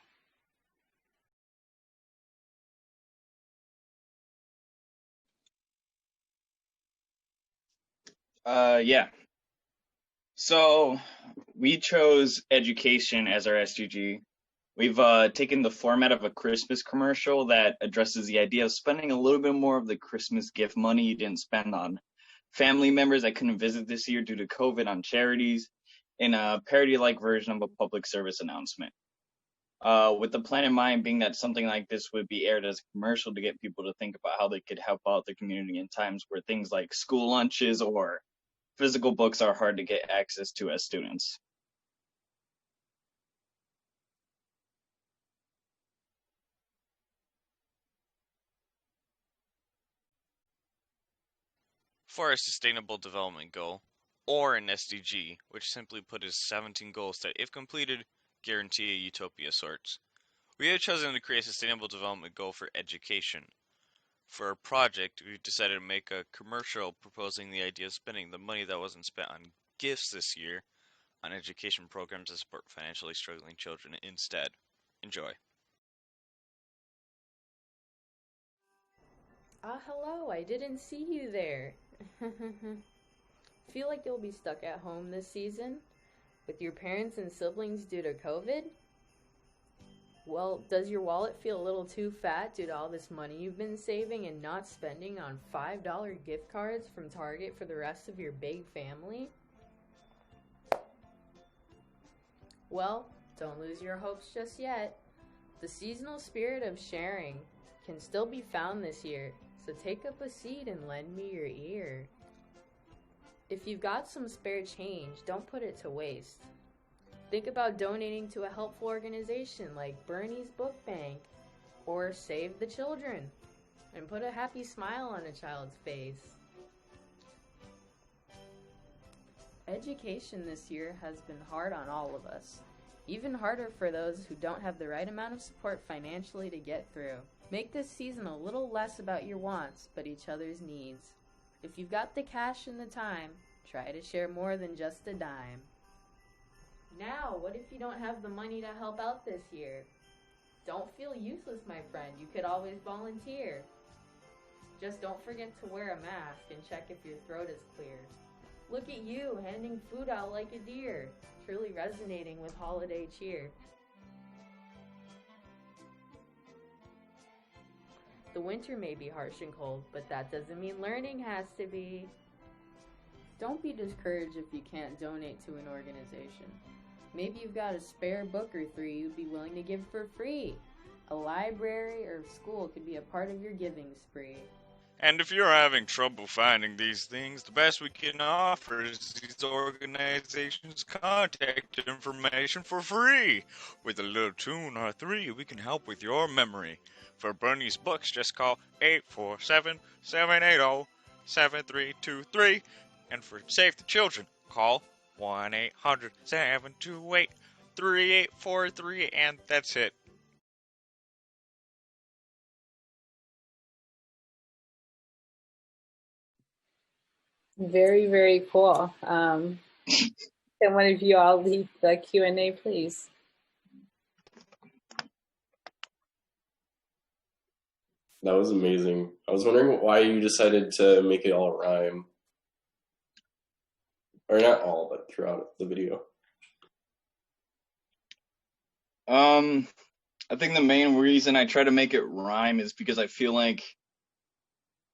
Yeah. So we chose education as our SDG. We've taken the format of a Christmas commercial that addresses the idea of spending a little bit more of the Christmas gift money you didn't spend on family members that couldn't visit this year due to COVID on charities, in a parody-like version of a public service announcement. With the plan in mind being that something like this would be aired as a commercial to get people to think about how they could help out their community in times where things like school lunches or physical books are hard to get access to as students. For a Sustainable Development Goal, or an SDG, which simply put is 17 goals that, if completed, guarantee a utopia sorts. We have chosen to create a sustainable development goal for education. For our project, we decided to make a commercial proposing the idea of spending the money that wasn't spent on gifts this year on education programs to support financially struggling children instead. Enjoy. Hello, I didn't see you there. Feel like you'll be stuck at home this season with your parents and siblings due to COVID? Well, does your wallet feel a little too fat due to all this money you've been saving and not spending on $5 gift cards from Target for the rest of your big family? Well, don't lose your hopes just yet. The seasonal spirit of sharing can still be found this year, so take up a seat and lend me your ear. If you've got some spare change, don't put it to waste. Think about donating to a helpful organization like Bernie's Book Bank or Save the Children and put a happy smile on a child's face. Education this year has been hard on all of us, even harder for those who don't have the right amount of support financially to get through. Make this season a little less about your wants, but each other's needs. If you've got the cash and the time, try to share more than just a dime. Now, what if you don't have the money to help out this year? Don't feel useless, my friend. You could always volunteer. Just don't forget to wear a mask and check if your throat is clear. Look at you, handing food out like a deer, truly resonating with holiday cheer. The winter may be harsh and cold, but that doesn't mean learning has to be. Don't be discouraged if you can't donate to an organization. Maybe you've got a spare book or three you'd be willing to give for free. A library or school could be a part of your giving spree. And if you're having trouble finding these things, the best we can offer is these organizations' contact information for free. With a little tune or three, we can help with your memory. For Bernie's Books, just call 847-780-7323. And for Save the Children, call 1-800-728-3843, and that's it. Very, very cool. Can one of you all lead the Q&A, please? That was amazing. I was wondering why you decided to make it all rhyme. Or not all, but throughout the video. I think the main reason I try to make it rhyme is because I feel like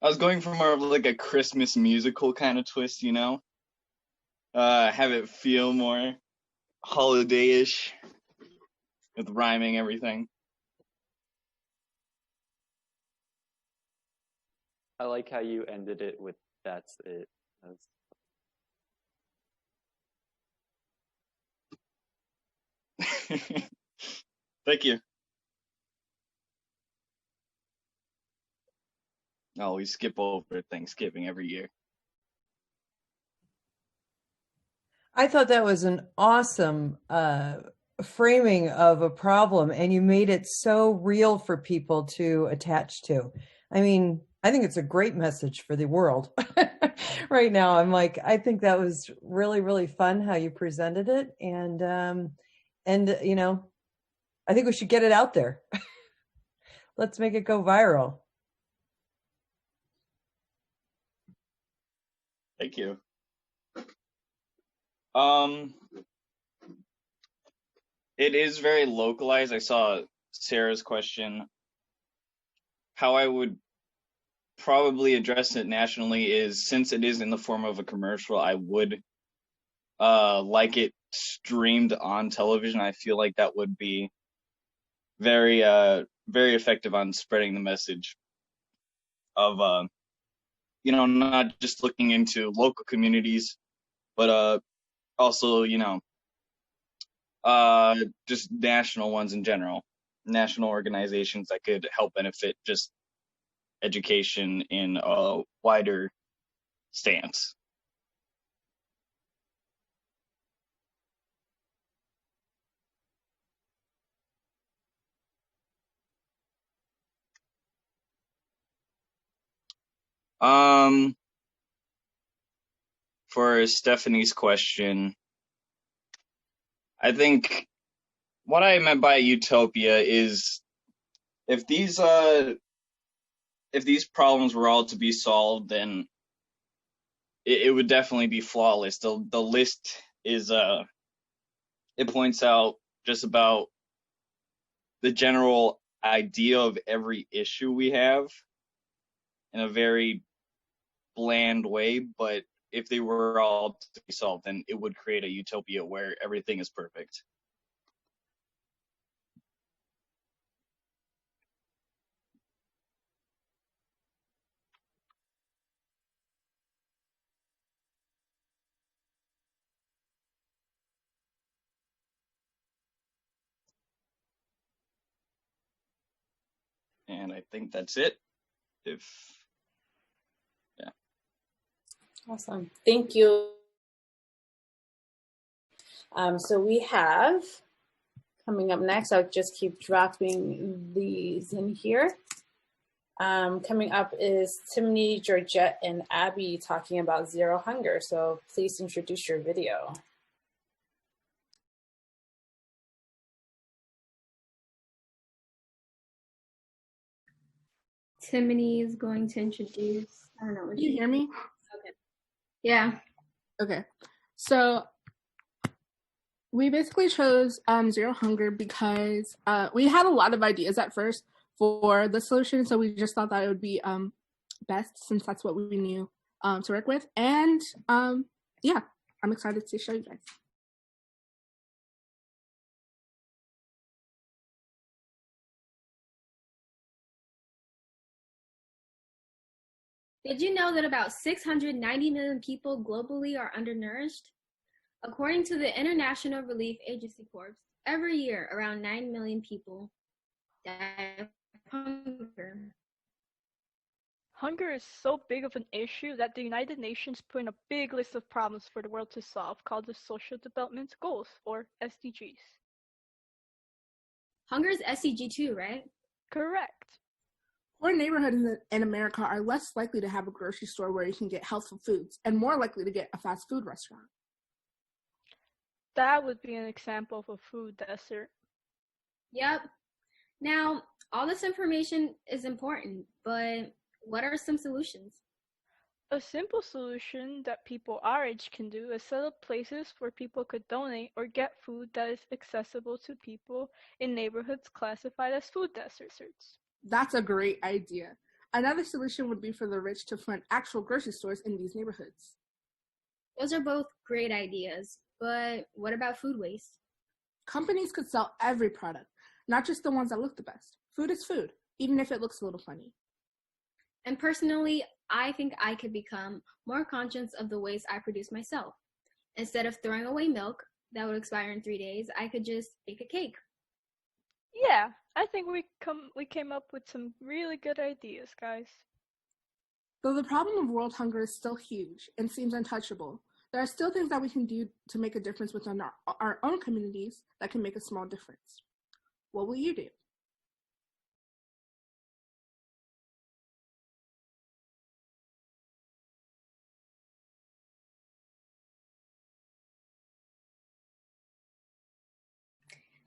I was going for more of like a Christmas musical kind of twist, you know? Have it feel more holiday-ish with rhyming everything. I like how you ended it with "that's it." Thank you. Oh, we skip over Thanksgiving every year. I thought that was an awesome framing of a problem, and you made it so real for people to attach to. I mean, I think it's a great message for the world right now. I think that was really, really fun how you presented it, and you know, I think we should get it out there. Let's make it go viral. Thank you. It is very localized. I saw Sarah's question. How I would probably address it nationally is, since it is in the form of a commercial, I would like it streamed on television. I feel like that would be very very effective on spreading the message of you know, not just looking into local communities, but also, you know, just national ones in general, national organizations that could help benefit just education in a wider stance. For Stephanie's question, I think what I meant by utopia is if these problems were all to be solved, then it would definitely be flawless. The list is it points out just about the general idea of every issue we have in a very bland way, but if they were all to be solved, then it would create a utopia where everything is perfect. And I think that's it. Yeah. Awesome. Thank you. So we have, coming up next, I'll just keep dropping these in here. Coming up is Timney, Georgette, and Abby talking about Zero Hunger. So please introduce your video. Timony is going to introduce, I don't know. Can you hear me? Okay. Yeah. Okay. So we basically chose Zero Hunger because we had a lot of ideas at first for the solution. So we just thought that it would be best since that's what we knew to work with. And yeah, I'm excited to show you guys. Did you know that about 690 million people globally are undernourished? According to the International Relief Agency Corps, every year around 9 million people die of hunger. Hunger is so big of an issue that the United Nations put in a big list of problems for the world to solve called the Social Development Goals, or SDGs. Hunger is SDG too, right? Correct. Poor neighborhoods in America are less likely to have a grocery store where you can get healthful foods and more likely to get a fast food restaurant. That would be an example of a food desert. Yep. Now, all this information is important, but what are some solutions? A simple solution that people our age can do is set up places where people could donate or get food that is accessible to people in neighborhoods classified as food deserts. That's a great idea. Another solution would be for the rich to fund actual grocery stores in these neighborhoods. Those are both great ideas, but what about food waste? Companies could sell every product, not just the ones that look the best. Food is food, even if it looks a little funny. And personally, I think I could become more conscious of the waste I produce myself. Instead of throwing away milk that would expire in 3 days, I could just bake a cake. Yeah, I think we came up with some really good ideas, guys. Though the problem of world hunger is still huge and seems untouchable, there are still things that we can do to make a difference within our own communities that can make a small difference. What will you do?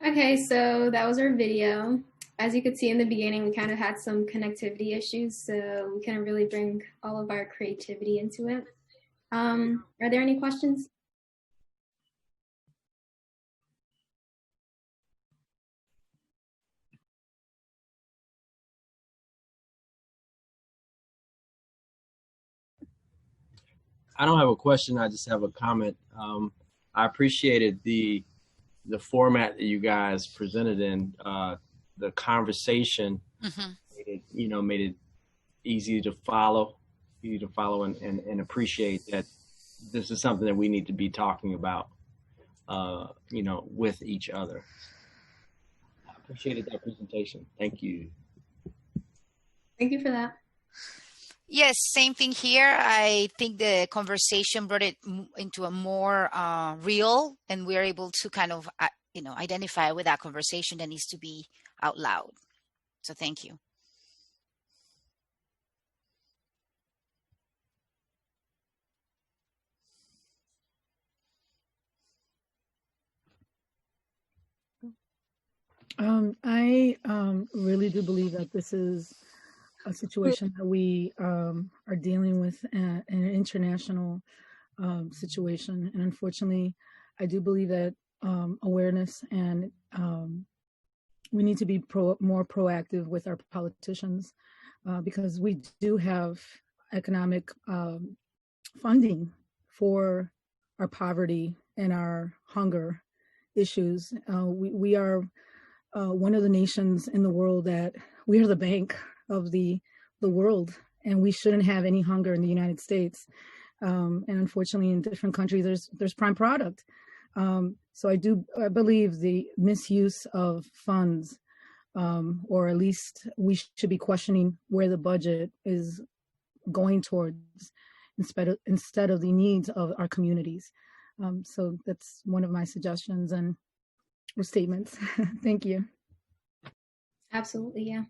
Okay, so that was our video. As you could see in the beginning, we kind of had some connectivity issues, so we couldn't really bring all of our creativity into it. Are there any questions? I don't have a question. I just have a comment. I appreciated the format that you guys presented in. The conversation made it easy to follow and appreciate that this is something that we need to be talking about, with each other. I appreciated that presentation. Thank you. Thank you for that. Yes, same thing here. I think the conversation brought it into a more real, and we're able to kind of, identify with that conversation that needs to be out loud. So thank you. I really do believe that this is a situation that we are dealing with an international situation. And unfortunately, I do believe that awareness and we need to be more proactive with our politicians because we do have economic funding for our poverty and our hunger issues. We are one of the nations in the world that we are the bank of the world, and we shouldn't have any hunger in the United States. And unfortunately, in different countries, there's prime product. So I believe the misuse of funds, or at least we should be questioning where the budget is going towards instead of the needs of our communities. So that's one of my suggestions and or statements. Thank you. Absolutely, yeah.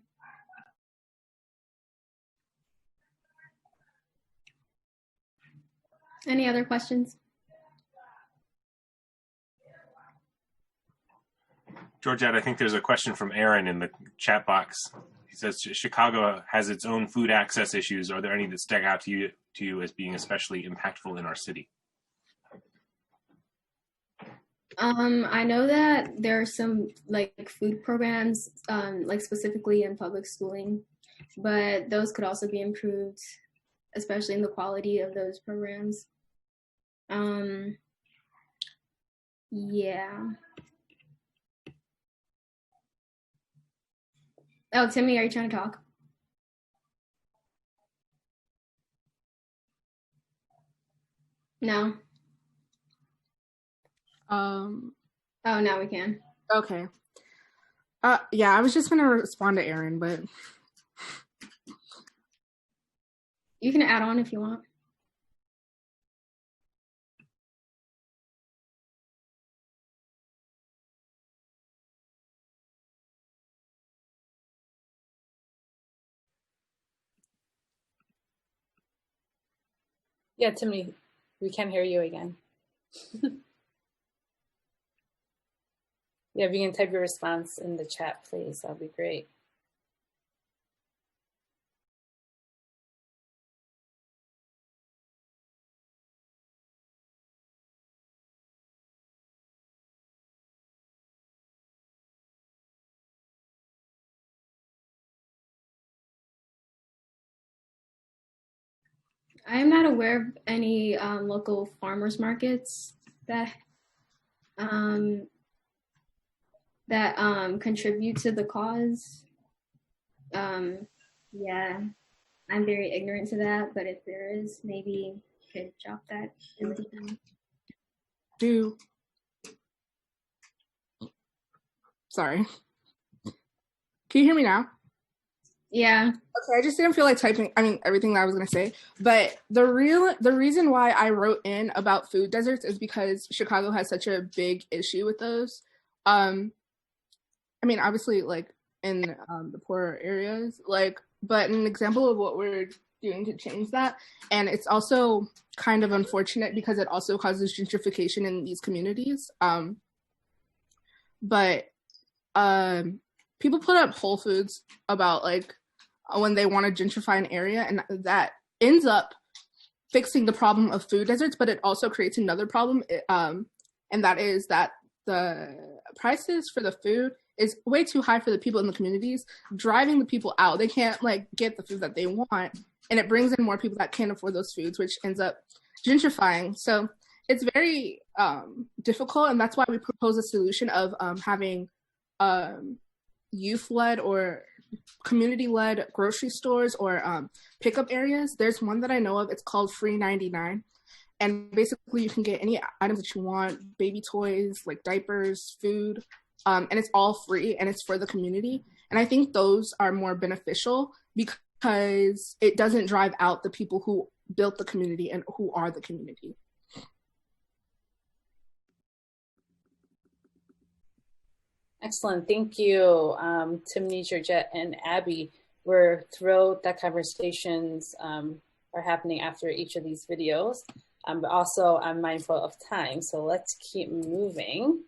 Any other questions? Georgette, I think there's a question from Aaron in the chat box. He says, Chicago has its own food access issues. Are there any that stick out to you as being especially impactful in our city? I know that there are some like food programs, like specifically in public schooling, but those could also be improved, especially in the quality of those programs. Yeah. Oh, Timmy, are you trying to talk? No. Oh, now we can. Okay. Yeah, I was just gonna respond to Aaron, but you can add on if you want. Yeah, Timmy, we can hear you again. Yeah, if you can type your response in the chat, please, that'd be great. I am not aware of any local farmers markets that contribute to the cause. Yeah, I'm very ignorant to that, but if there is, maybe you could drop that in the DM. Sorry. Can you hear me now? Yeah. Okay, I just didn't feel like typing, everything that I was going to say. But the reason why I wrote in about food deserts is because Chicago has such a big issue with those. Obviously, like, in the poorer areas, but an example of what we're doing to change that, and it's also kind of unfortunate because it also causes gentrification in these communities. But people put up Whole Foods about, like, when they want to gentrify an area, and that ends up fixing the problem of food deserts, but it also creates another problem, and that is that the prices for the food is way too high for the people in the communities, driving the people out. They can't, like, get the food that they want, and it brings in more people that can't afford those foods, which ends up gentrifying. So it's very difficult, and that's why we propose a solution of having youth-led or community-led grocery stores or pickup areas. There's one that I know of. It's called Free 99. And basically you can get any items that you want, baby toys, like diapers, food, and it's all free and it's for the community. And I think those are more beneficial because it doesn't drive out the people who built the community and who are the community. Excellent. Thank you, Timney, Georgette, and Abby. We're thrilled that conversations are happening after each of these videos. But also, I'm mindful of time, so let's keep moving.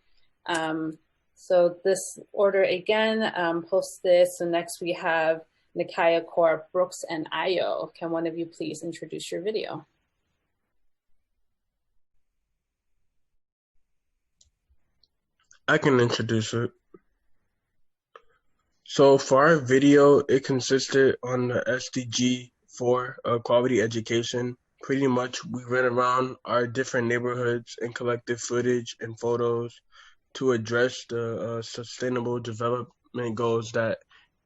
So this order again, post this. And next we have Nikaya Corp, Brooks, and Ayo. Can one of you please introduce your video? I can introduce it. So for our video, it consisted on the SDG for quality education. Pretty much we ran around our different neighborhoods and collected footage and photos to address the sustainable development goals that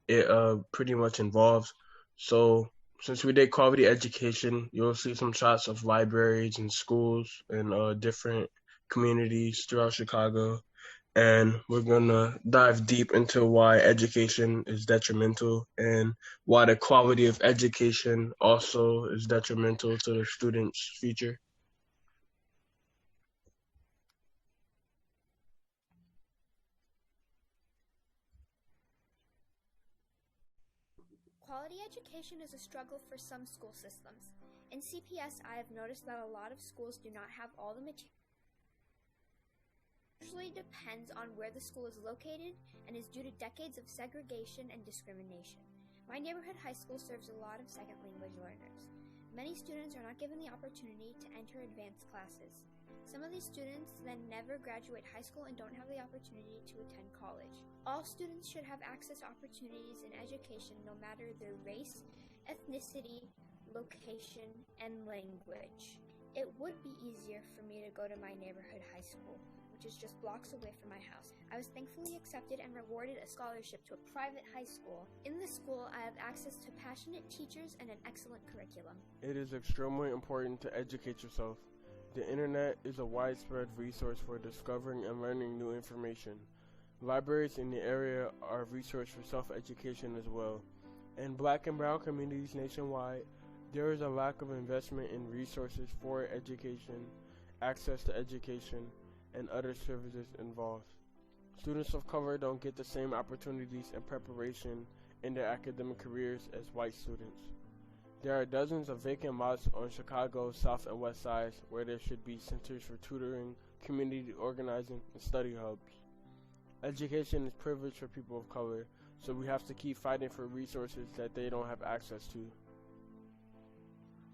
it pretty much involves. So since we did quality education, you'll see some shots of libraries and schools and different communities throughout Chicago. And we're going to dive deep into why education is detrimental and why the quality of education also is detrimental to the students' future. Quality education is a struggle for some school systems. In CPS, I have noticed that a lot of schools do not have all the materials. Usually depends on where the school is located and is due to decades of segregation and discrimination. My neighborhood high school serves a lot of second language learners. Many students are not given the opportunity to enter advanced classes. Some of these students then never graduate high school and don't have the opportunity to attend college. All students should have access to opportunities in education no matter their race, ethnicity, location, and language. It would be easier for me to go to my neighborhood high school, which is just blocks away from my house. I was thankfully accepted and rewarded a scholarship to a private high school. In this school, I have access to passionate teachers and an excellent curriculum. It is extremely important to educate yourself. The internet is a widespread resource for discovering and learning new information. Libraries in the area are a resource for self-education as well. In Black and brown communities nationwide, there is a lack of investment in resources for education, access to education, and other services involved. Students of color don't get the same opportunities and preparation in their academic careers as white students. There are dozens of vacant lots on Chicago's south and west sides where there should be centers for tutoring, community organizing, and study hubs. Education is privilege for people of color, so we have to keep fighting for resources that they don't have access to.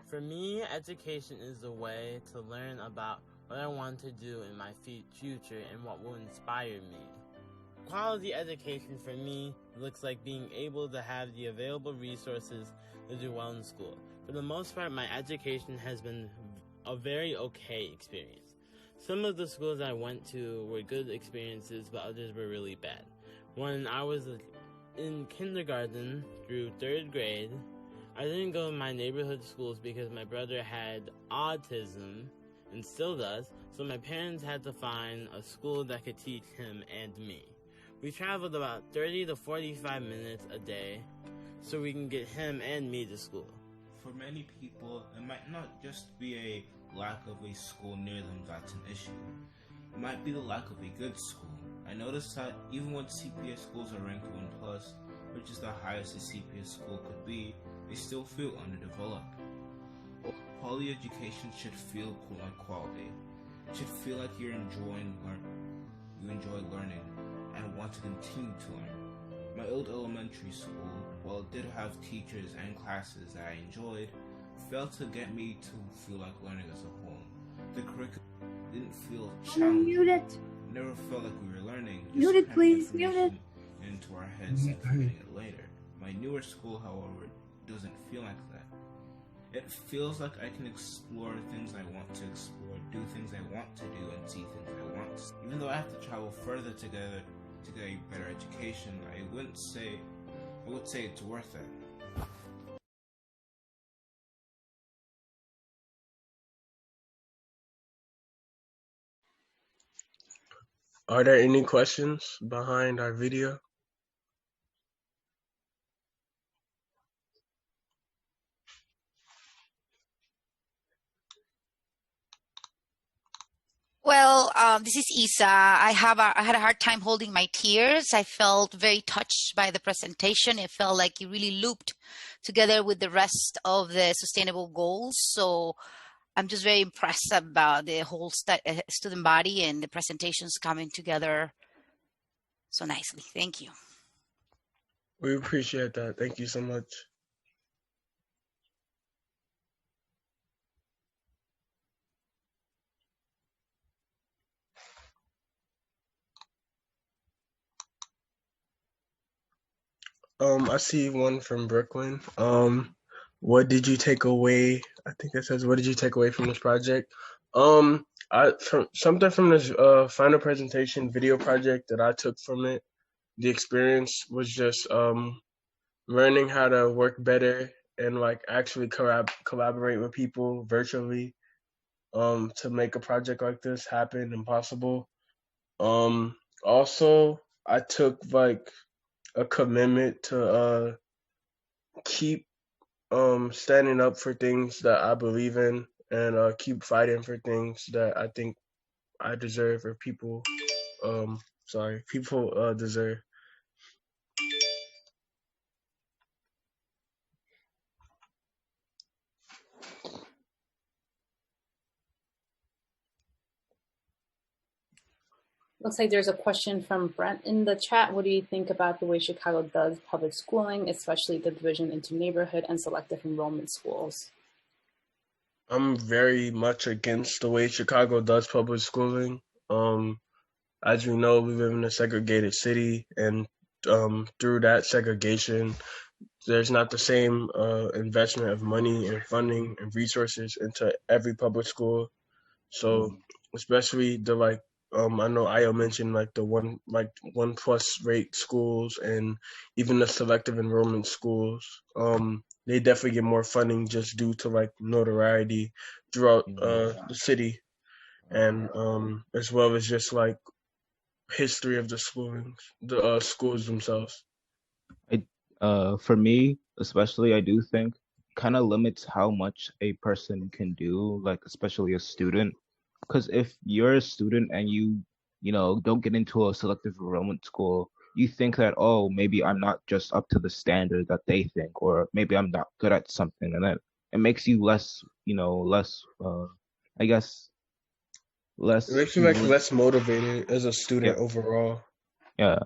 For me, education is a way to learn about what I want to do in my future and what will inspire me. Quality education for me looks like being able to have the available resources to do well in school. For the most part, my education has been a very okay experience. Some of the schools I went to were good experiences, but others were really bad. When I was in kindergarten through 3rd grade, I didn't go to my neighborhood schools because my brother had autism and still does, so my parents had to find a school that could teach him and me. We traveled about 30 to 45 minutes a day so we can get him and me to school. For many people, it might not just be a lack of a school near them that's an issue. It might be the lack of a good school. I noticed that even when CPS schools are ranked 1+, which is the highest a CPS school could be, they still feel underdeveloped. Quality education should feel like quality. It should feel like you enjoy learning and want to continue to learn. My old elementary school, while it did have teachers and classes that I enjoyed, failed to get me to feel like learning as a whole. The curriculum didn't feel challenging. Mute it. Never felt like we were learning. Mute it, please. Mute it. Into our heads and forgetting it later. My newer school, however, doesn't feel like that. It feels like I can explore things I want to explore, do things I want to do, and see things I want to see. Even though I have to travel further to get a better education, I would say it's worth it. Are there any questions behind our video? Well, this is Isa. I had a hard time holding my tears. I felt very touched by the presentation. It felt like it really looped together with the rest of the sustainable goals. So I'm just very impressed about the whole student body and the presentations coming together so nicely. Thank you. We appreciate that. Thank you so much. I see one from Brooklyn. What did you take away? I think it says, what did you take away from this project? From something from this final presentation video project that I took from it. The experience was just learning how to work better and like actually collaborate with people virtually to make a project like this happen and possible. Also, I took like a commitment to keep standing up for things that I believe in and keep fighting for things that I think I deserve or people deserve. Looks like there's a question from Brent in the chat. What do you think about the way Chicago does public schooling, especially the division into neighborhood and selective enrollment schools? I'm very much against the way Chicago does public schooling. As we know, we live in a segregated city, and through that segregation, there's not the same investment of money and funding and resources into every public school. So especially the I know Ayo mentioned like the one plus rate schools and even the selective enrollment schools. They definitely get more funding just due to like notoriety throughout the city, and as well as just like history of the schools themselves. For me, especially, I do think kind of limits how much a person can do, like especially a student. Because if you're a student and you don't get into a selective enrollment school, you think that, oh, maybe I'm not just up to the standard that they think, or maybe I'm not good at something, and then it makes you less, I guess, less. It makes you like less motivated as a student overall. Yeah,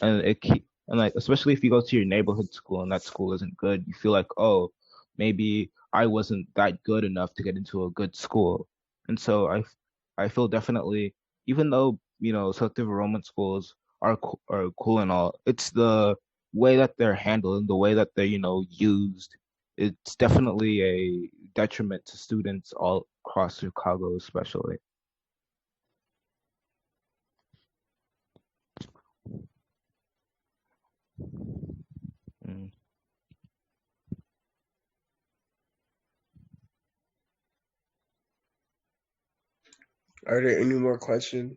and like especially if you go to your neighborhood school and that school isn't good, you feel like, oh, maybe I wasn't that good enough to get into a good school. And so I feel definitely, even though selective enrollment schools are cool and all, it's the way that they're handled and the way that they're used. It's definitely a detriment to students all across Chicago, especially. Are there any more questions?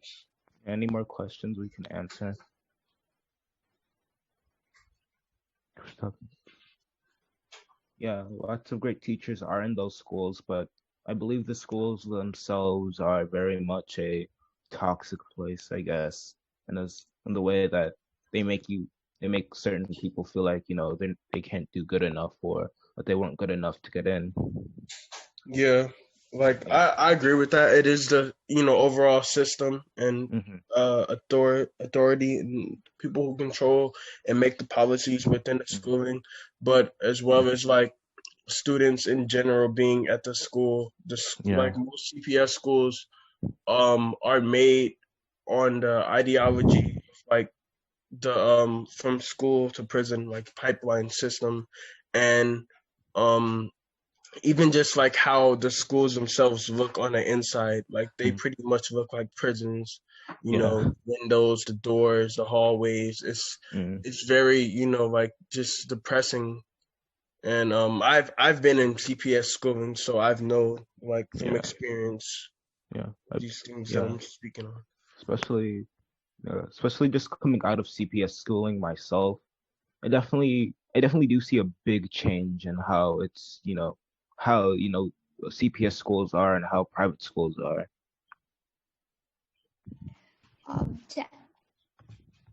Any more questions we can answer? Yeah, lots of great teachers are in those schools, but I believe the schools themselves are very much a toxic place, I guess, and in the way that they make certain people feel like they can't do good enough, or that they weren't good enough to get in. Yeah, I agree with that. It is the overall system and authority and people who control and make the policies within the schooling, but as well as like students in general being at the school. Like most CPS schools are made on the ideology of like the from school to prison like pipeline system, and even just like how the schools themselves look on the inside, like they pretty much look like prisons, windows, the doors, the hallways. It's very, like just depressing. And I've been in CPS schooling, so I've known like from experience these things that I'm speaking on. Especially just coming out of CPS schooling myself, I definitely do see a big change in how it's how CPS schools are and how private schools are.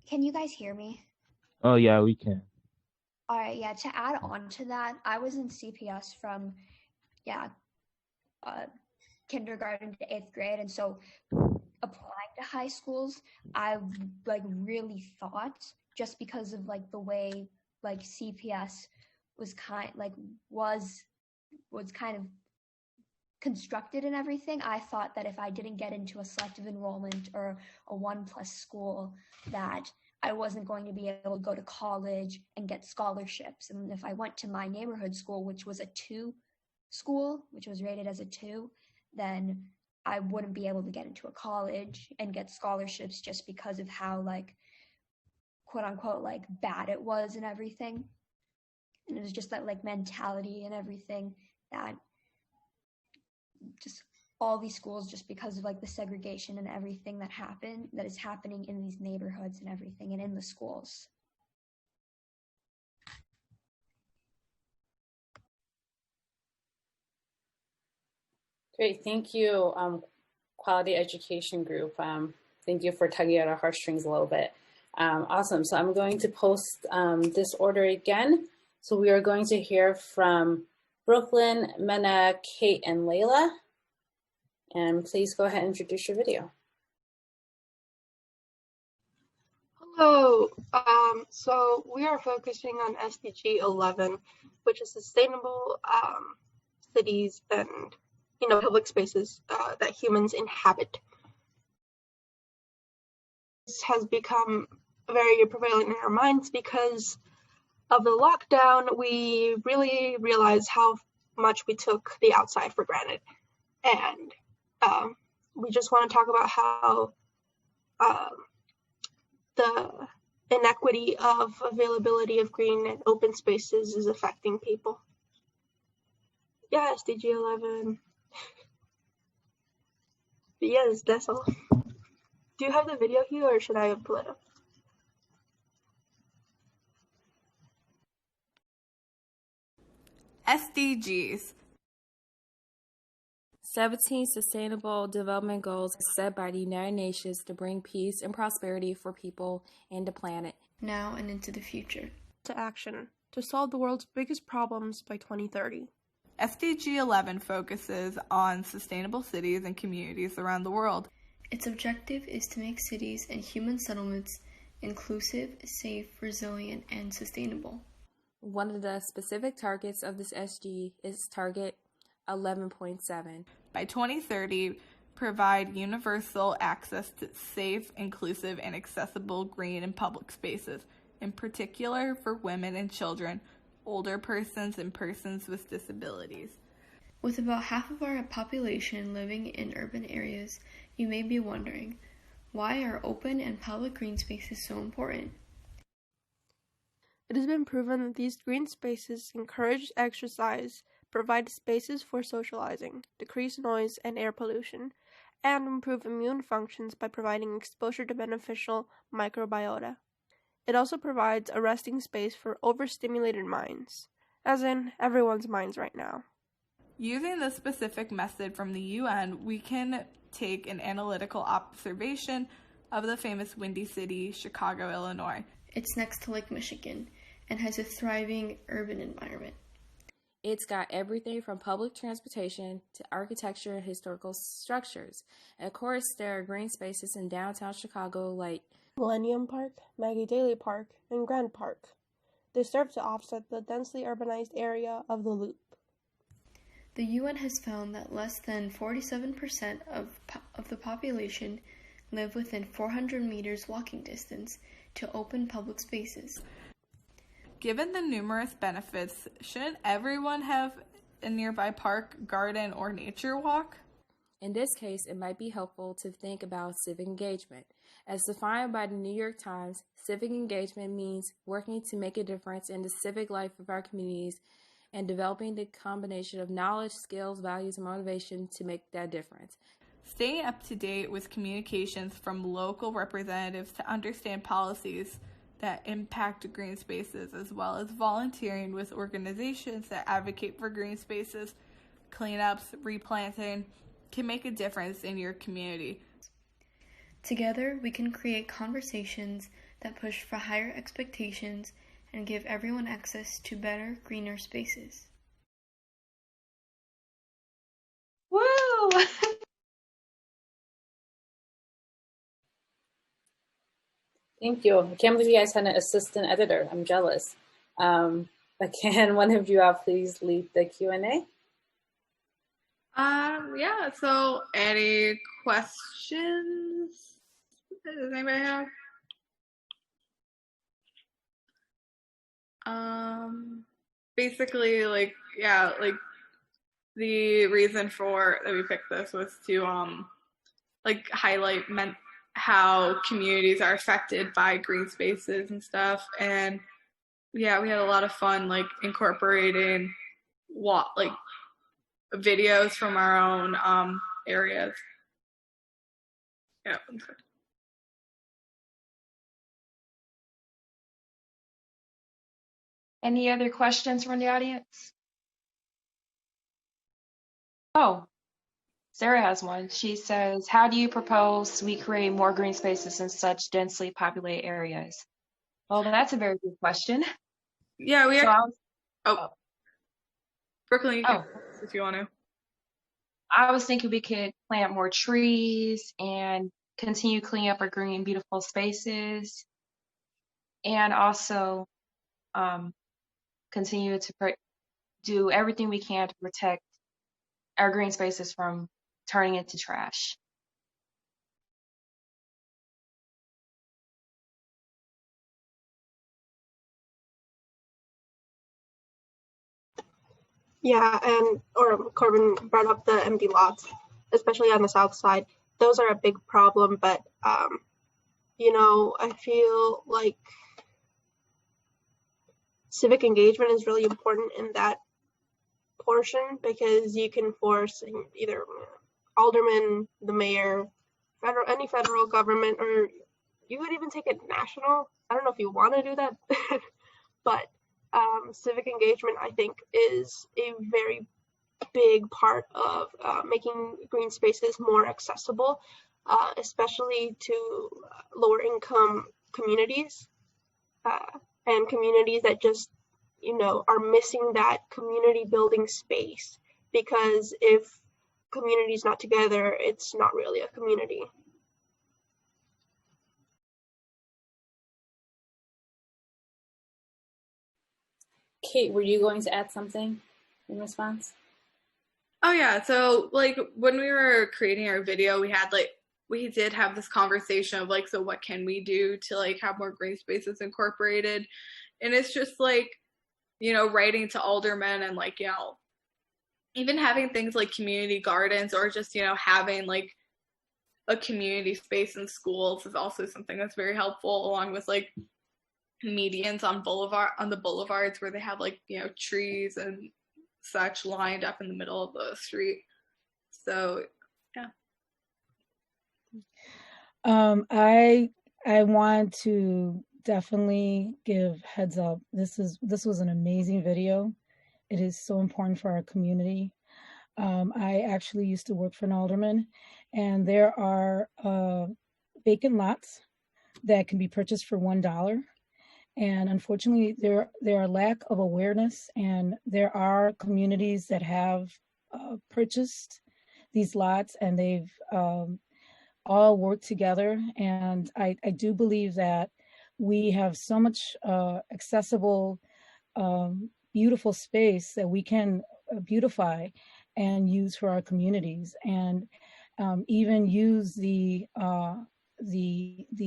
Can you guys hear me? Oh yeah, we can. All right, yeah, to add on to that, I was in CPS from kindergarten to 8th grade, and so applying high schools, I like really thought, just because of like the way like CPS was kind of constructed and everything, I thought that if I didn't get into a selective enrollment or a 1+ school, that I wasn't going to be able to go to college and get scholarships. And if I went to my neighborhood school, which was a 2 school, which was rated as a 2, then I wouldn't be able to get into a college and get scholarships just because of how like quote unquote like bad it was and everything. And it was just that like mentality and everything that just all these schools, just because of like the segregation and everything that is happening in these neighborhoods and everything and in the schools. Great, thank you, Quality Education Group. Thank you for tugging at our heartstrings a little bit. Awesome, so I'm going to post this order again. So we are going to hear from Brooklyn, Mena, Kate, and Layla. And please go ahead and introduce your video. Hello, so we are focusing on SDG 11, which is sustainable cities and public spaces that humans inhabit. This has become very prevalent in our minds because of the lockdown. We really realized how much we took the outside for granted, and we just want to talk about how the inequity of availability of green and open spaces is affecting people. Yeah, SDG 11. But yes, that's all. Do you have the video here, or should I pull it up? SDGs. 17 Sustainable Development Goals set by the United Nations to bring peace and prosperity for people and the planet, now and into the future. To action, to solve the world's biggest problems by 2030. SDG 11 focuses on sustainable cities and communities around the world. Its objective is to make cities and human settlements inclusive, safe, resilient, and sustainable. One of the specific targets of this SDG is Target 11.7. By 2030, provide universal access to safe, inclusive, and accessible green and public spaces, in particular for women and children, older persons, and persons with disabilities. With about half of our population living in urban areas, you may be wondering, why are open and public green spaces so important? It has been proven that these green spaces encourage exercise, provide spaces for socializing, decrease noise and air pollution, and improve immune functions by providing exposure to beneficial microbiota. It also provides a resting space for overstimulated minds, as in everyone's minds right now. Using this specific method from the UN, we can take an analytical observation of the famous Windy City, Chicago, Illinois. It's next to Lake Michigan and has a thriving urban environment. It's got everything from public transportation to architecture and historical structures. And of course, there are green spaces in downtown Chicago like Millennium Park, Maggie Daley Park, and Grand Park. They serve to offset the densely urbanized area of the Loop. The UN has found that less than 47% of the population live within 400 meters walking distance to open public spaces. Given the numerous benefits, shouldn't everyone have a nearby park, garden, or nature walk? In this case, it might be helpful to think about civic engagement. As defined by the New York Times, civic engagement means working to make a difference in the civic life of our communities and developing the combination of knowledge, skills, values, and motivation to make that difference. Staying up to date with communications from local representatives to understand policies that impact green spaces, as well as volunteering with organizations that advocate for green spaces, cleanups, replanting, can make a difference in your community. Together, we can create conversations that push for higher expectations and give everyone access to better, greener spaces. Woo! Thank you. I can't believe you guys had an assistant editor. I'm jealous. But can one of you all please lead the Q&A? Yeah, so any questions? Does anybody have? Basically, like, yeah, like the reason for that we picked this was to like highlight how communities are affected by green spaces and stuff. And yeah, we had a lot of fun like incorporating like videos from our own areas. Yeah. Any other questions from the audience? Oh, Sarah has one. She says, how do you propose we create more green spaces in such densely populated areas? Well, that's a very good question. Yeah, we are. Brooklyn, you can if you want to. I was thinking we could plant more trees and continue cleaning up our green, beautiful spaces, and also continue to do everything we can to protect our green spaces from turning into trash. Yeah, or Corbin brought up the empty lots, especially on the south side. Those are a big problem, but you know, I feel like civic engagement is really important in that portion because you can force either alderman, the mayor, any federal government, or you could even take it national. I don't know if you want to do that, but civic engagement, I think, is a very big part of making green spaces more accessible, especially to lower income communities and communities that just, you know, are missing that community building space, because if community is not together, it's not really a community. Kate, were you going to add something in response? Oh yeah, so like when we were creating our video, we did have this conversation of like, so what can we do to like have more green spaces incorporated? And it's just like, you know, writing to aldermen and like, you know, even having things like community gardens or just, you know, having like a community space in schools is also something that's very helpful, along with like medians on the boulevards where they have like, you know, trees and such lined up in the middle of the street. So yeah. I want to definitely give heads up. This was an amazing video. It is so important for our community. I actually used to work for an alderman, and there are vacant lots that can be purchased for $1. And unfortunately, there are lack of awareness, and there are communities that have purchased these lots, and they've all worked together. And I do believe that we have so much accessible, beautiful space that we can beautify and use for our communities, and even use the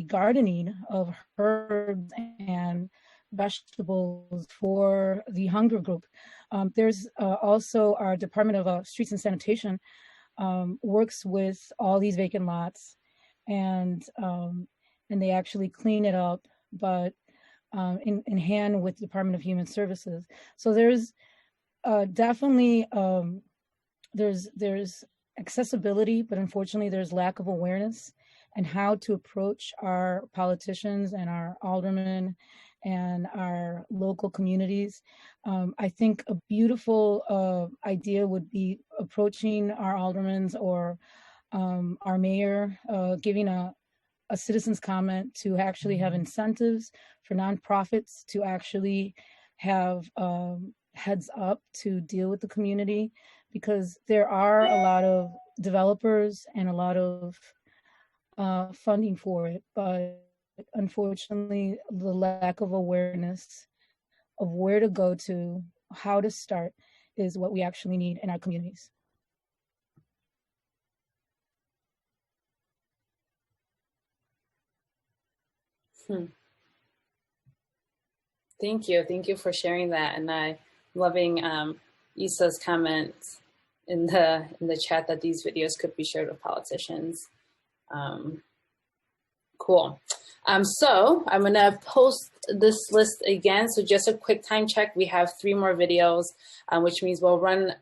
gardening of herbs and vegetables for the hunger group. There's also our Department of Streets and Sanitation works with all these vacant lots, and they actually clean it up, but in hand with the Department of Human Services. So there's definitely there's accessibility, but unfortunately there's lack of awareness and how to approach our politicians and our aldermen and our local communities. I think a beautiful idea would be approaching our aldermen or our mayor, giving a citizen's comment to actually have incentives for nonprofits to actually have heads up to deal with the community, because there are a lot of developers and a lot of funding for it, but unfortunately, the lack of awareness of where to go to, how to start, is what we actually need in our communities. Thank you. Thank you for sharing that. And I'm loving Issa's comment in the chat that these videos could be shared with politicians. Cool. So I'm going to post this list again. So just a quick time check. We have 3 more videos, which means we'll run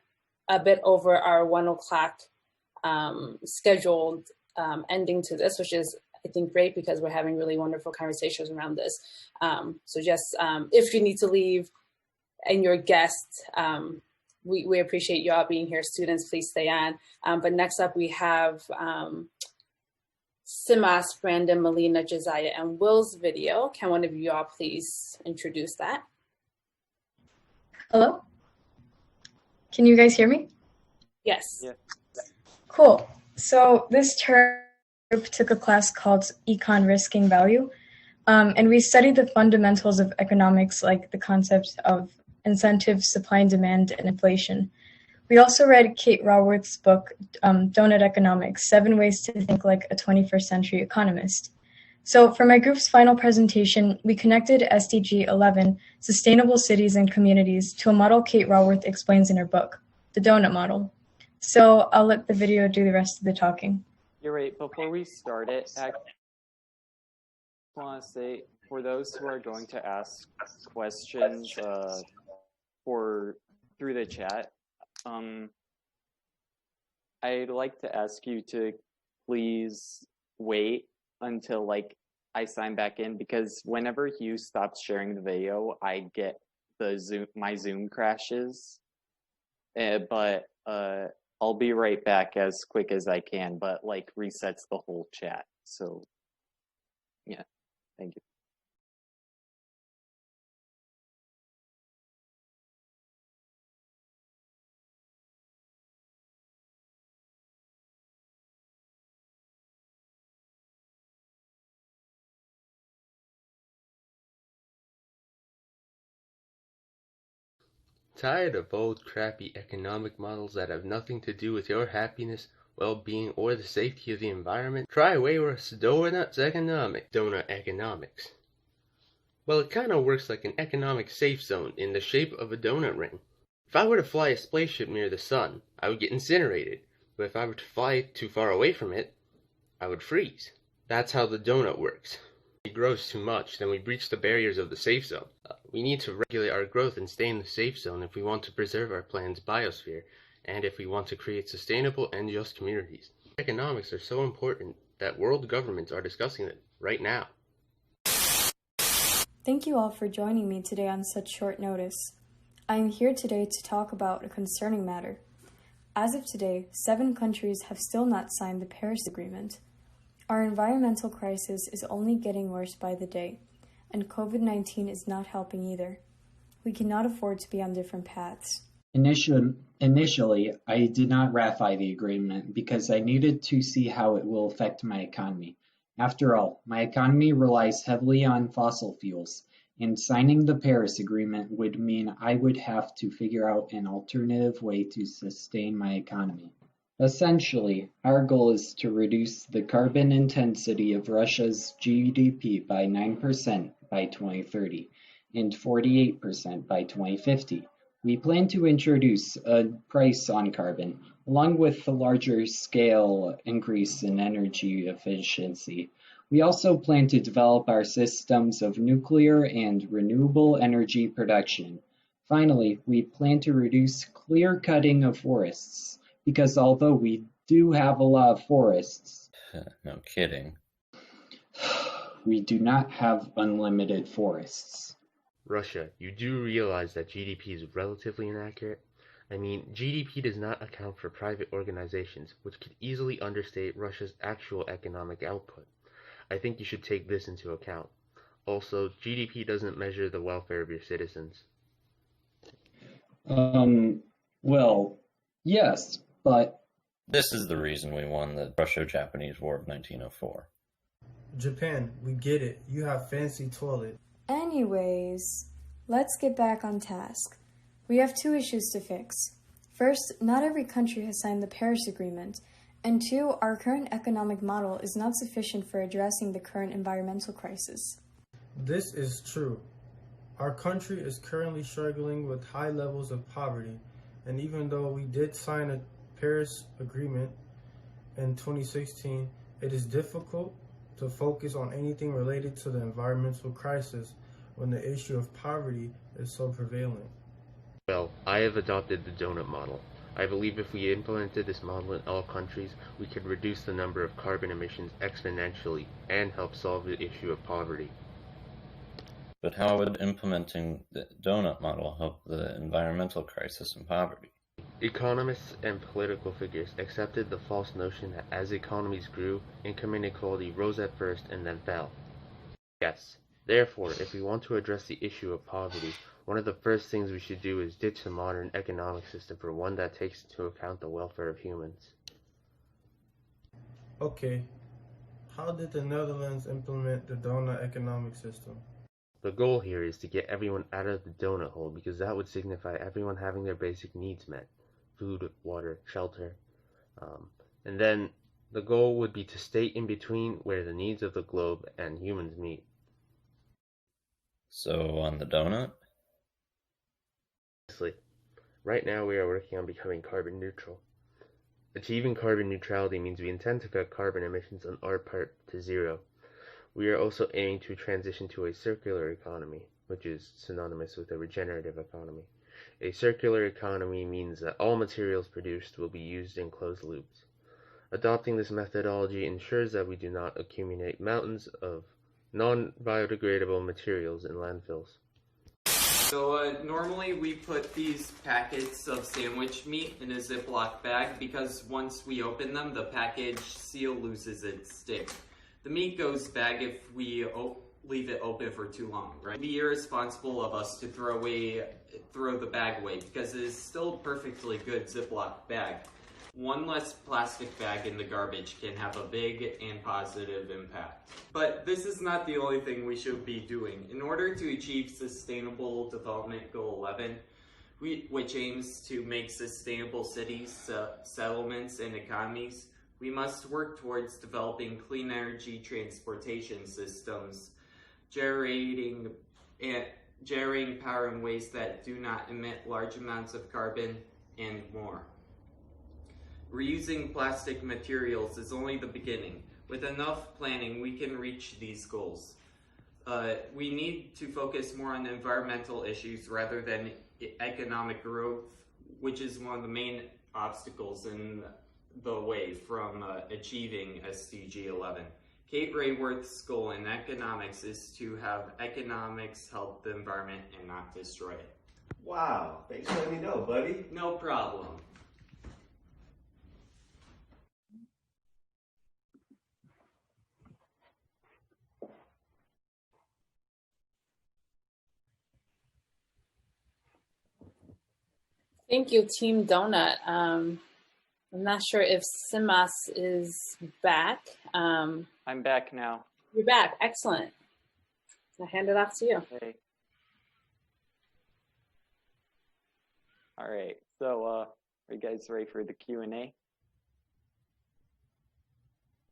a bit over our 1 o'clock scheduled ending to this, which is, I think, great because we're having really wonderful conversations around this. So just if you need to leave and your guests, we appreciate you all being here. Students, please stay on. But next up, we have Simas, Brandon, Melina, Josiah, and Will's video. Can one of you all please introduce that? Hello? Can you guys hear me? Yes. Yeah. Cool. So this term took a class called Econ Risking Value, and we studied the fundamentals of economics, like the concepts of incentives, supply and demand, and inflation. We also read Kate Raworth's book, Donut Economics, 7 Ways to Think Like a 21st Century Economist. So for my group's final presentation, we connected SDG 11, Sustainable Cities and Communities, to a model Kate Raworth explains in her book, the donut model. So I'll let the video do the rest of the talking. You're right. Before we start it, I want to say, for those who are going to ask questions through the chat, I'd like to ask you to please wait until I sign back in, because whenever Hugh stops sharing the video, I get my Zoom crashes. But I'll be right back as quick as I can, but resets the whole chat. So yeah, thank you. Tired of old, crappy economic models that have nothing to do with your happiness, well-being, or the safety of the environment? Try Wayworth's Donut Economics. Well, it kind of works like an economic safe zone in the shape of a donut ring. If I were to fly a spaceship near the sun, I would get incinerated, but if I were to fly too far away from it, I would freeze. That's how the donut works. If it grows too much, then we breach the barriers of the safe zone. We need to regulate our growth and stay in the safe zone if we want to preserve our planet's biosphere, and if we want to create sustainable and just communities. Economics are so important that world governments are discussing it right now. Thank you all for joining me today on such short notice. I am here today to talk about a concerning matter. As of today, 7 countries have still not signed the Paris Agreement. Our environmental crisis is only getting worse by the day, and COVID-19 is not helping either. We cannot afford to be on different paths. Initially, I did not ratify the agreement because I needed to see how it will affect my economy. After all, my economy relies heavily on fossil fuels, and signing the Paris Agreement would mean I would have to figure out an alternative way to sustain my economy. Essentially, our goal is to reduce the carbon intensity of Russia's GDP by 9% by 2030 and 48% by 2050. We plan to introduce a price on carbon, along with a larger scale increase in energy efficiency. We also plan to develop our systems of nuclear and renewable energy production. Finally, we plan to reduce clear cutting of forests, because although we do have a lot of forests, no kidding, we do not have unlimited forests. Russia, you do realize that GDP is relatively inaccurate? I mean, GDP does not account for private organizations, which could easily understate Russia's actual economic output. I think you should take this into account. Also, GDP doesn't measure the welfare of your citizens. Well, yes, but... This is the reason we won the Russo-Japanese War of 1904. Japan, we get it. You have fancy toilet. Anyways, let's get back on task. We have two issues to fix. First, not every country has signed the Paris Agreement, and two, our current economic model is not sufficient for addressing the current environmental crisis. This is true. Our country is currently struggling with high levels of poverty, and even though we did sign a Paris Agreement in 2016, it is difficult to focus on anything related to the environmental crisis when the issue of poverty is so prevalent. Well, I have adopted the donut model. I believe if we implemented this model in all countries, we could reduce the number of carbon emissions exponentially and help solve the issue of poverty. But how would implementing the donut model help the environmental crisis and poverty? Economists and political figures accepted the false notion that as economies grew, income inequality rose at first and then fell. Yes, therefore, if we want to address the issue of poverty, one of the first things we should do is ditch the modern economic system for one that takes into account the welfare of humans. Okay, how did the Netherlands implement the donut economic system? The goal here is to get everyone out of the donut hole because that would signify everyone having their basic needs met. Food, water, shelter. And then the goal would be to stay in between where the needs of the globe and humans meet. So on the donut? Right now we are working on becoming carbon neutral. Achieving carbon neutrality means we intend to cut carbon emissions on our part to zero. We are also aiming to transition to a circular economy, which is synonymous with a regenerative economy. A circular economy means that all materials produced will be used in closed loops. Adopting this methodology ensures that we do not accumulate mountains of non-biodegradable materials in landfills. So normally we put these packets of sandwich meat in a Ziploc bag because once we open them, the package seal loses its stick. The meat goes bad if we leave it open for too long, right? It'd be irresponsible of us to throw the bag away because it is still a perfectly good Ziploc bag. One less plastic bag in the garbage can have a big and positive impact. But this is not the only thing we should be doing. In order to achieve Sustainable Development Goal 11, which aims to make sustainable cities, settlements, and economies, we must work towards developing clean energy transportation systems, generating power in ways that do not emit large amounts of carbon, and more. Reusing plastic materials is only the beginning. With enough planning, we can reach these goals. We need to focus more on environmental issues rather than economic growth, which is one of the main obstacles in the way from achieving SDG 11. Kate Rayworth's goal in economics is to have economics help the environment and not destroy it. Wow, thanks for letting me know, buddy. No problem. Thank you, Team Donut. I'm not sure if Simas is back. I'm back now. You're back. Excellent. I'll hand it off to you. Okay. All right. So, are you guys ready for the Q&A?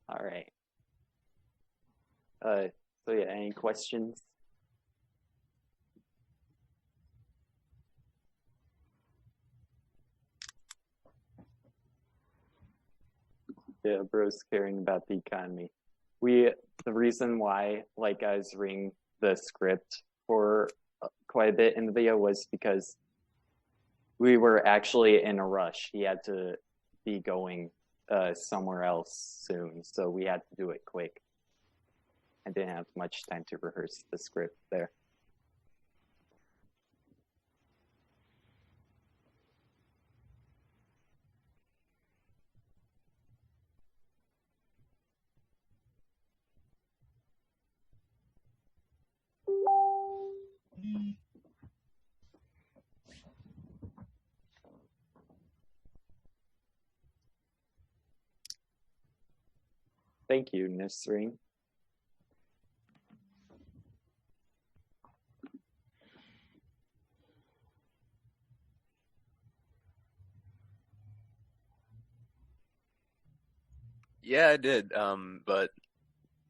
All right. So yeah, any questions? Yeah, bro's caring about the economy. The reason why, like, I was reading the script for quite a bit in the video was because we were actually in a rush. He had to be going somewhere else soon, so we had to do it quick. I didn't have much time to rehearse the script there. Thank you, Nisreen. Yeah, I did. But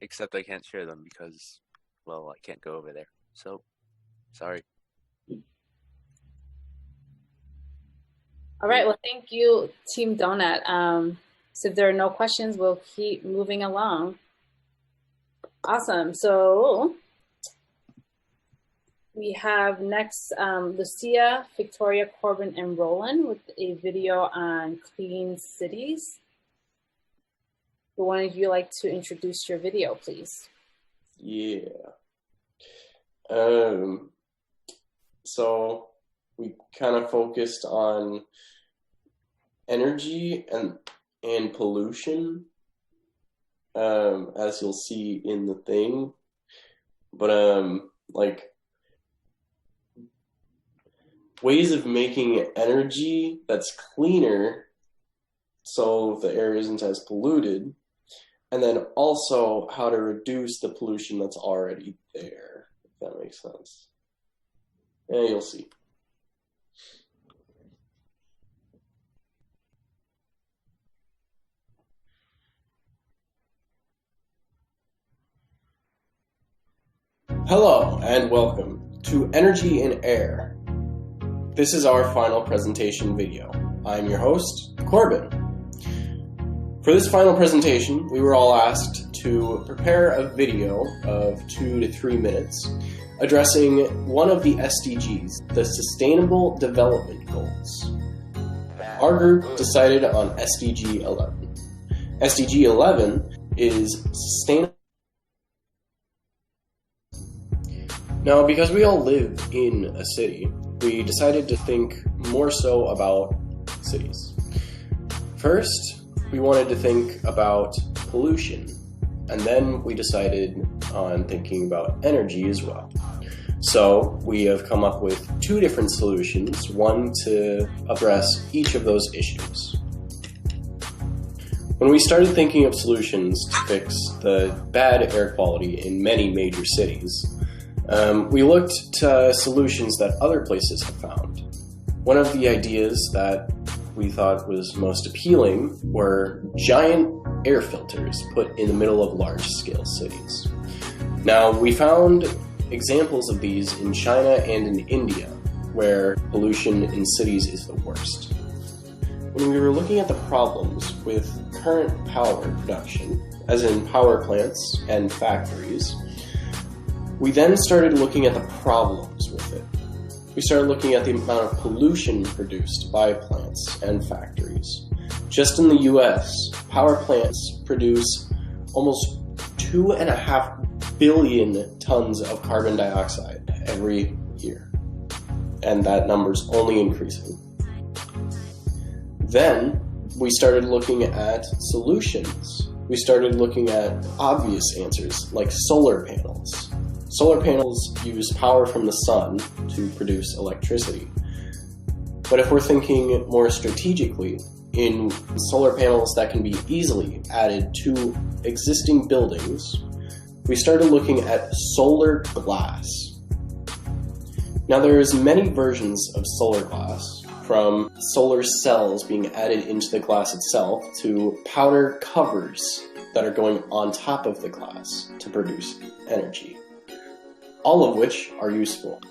except I can't share them because, well, I can't go over there. So, sorry. All right. Well, thank you, Team Donut. So if there are no questions, we'll keep moving along. Awesome. So we have next Lucia, Victoria, Corbin, and Roland with a video on clean cities. Would one of you like to introduce your video, please? Yeah. So we kind of focused on energy and pollution, as you'll see in the thing. But like ways of making energy that's cleaner so the air isn't as polluted, and then also how to reduce the pollution that's already there, if that makes sense. Yeah, you'll see. Hello and welcome to Energy in Air. This is our final presentation video. I'm your host, Corbin. For this final presentation, we were all asked to prepare a video of 2 to 3 minutes addressing one of the SDGs, the Sustainable Development Goals. Our group decided on SDG 11. SDG 11 is sustainable. Now, because we all live in a city, we decided to think more so about cities. First, we wanted to think about pollution, and then we decided on thinking about energy as well. So we have come up with 2 different solutions, one to address each of those issues. When we started thinking of solutions to fix the bad air quality in many major cities, we looked to solutions that other places have found. One of the ideas that we thought was most appealing were giant air filters put in the middle of large-scale cities. Now, we found examples of these in China and in India, where pollution in cities is the worst. When we were looking at the problems with current power production, as in power plants and factories, we then started looking at the problems with it. We started looking at the amount of pollution produced by plants and factories. Just in the US, power plants produce almost 2.5 billion tons of carbon dioxide every year. And that number's only increasing. Then we started looking at solutions. We started looking at obvious answers like solar panels. Solar panels use power from the sun to produce electricity. But if we're thinking more strategically, in solar panels that can be easily added to existing buildings, we started looking at solar glass. Now there's many versions of solar glass, from solar cells being added into the glass itself to powder covers that are going on top of the glass to produce energy. All of which are useful.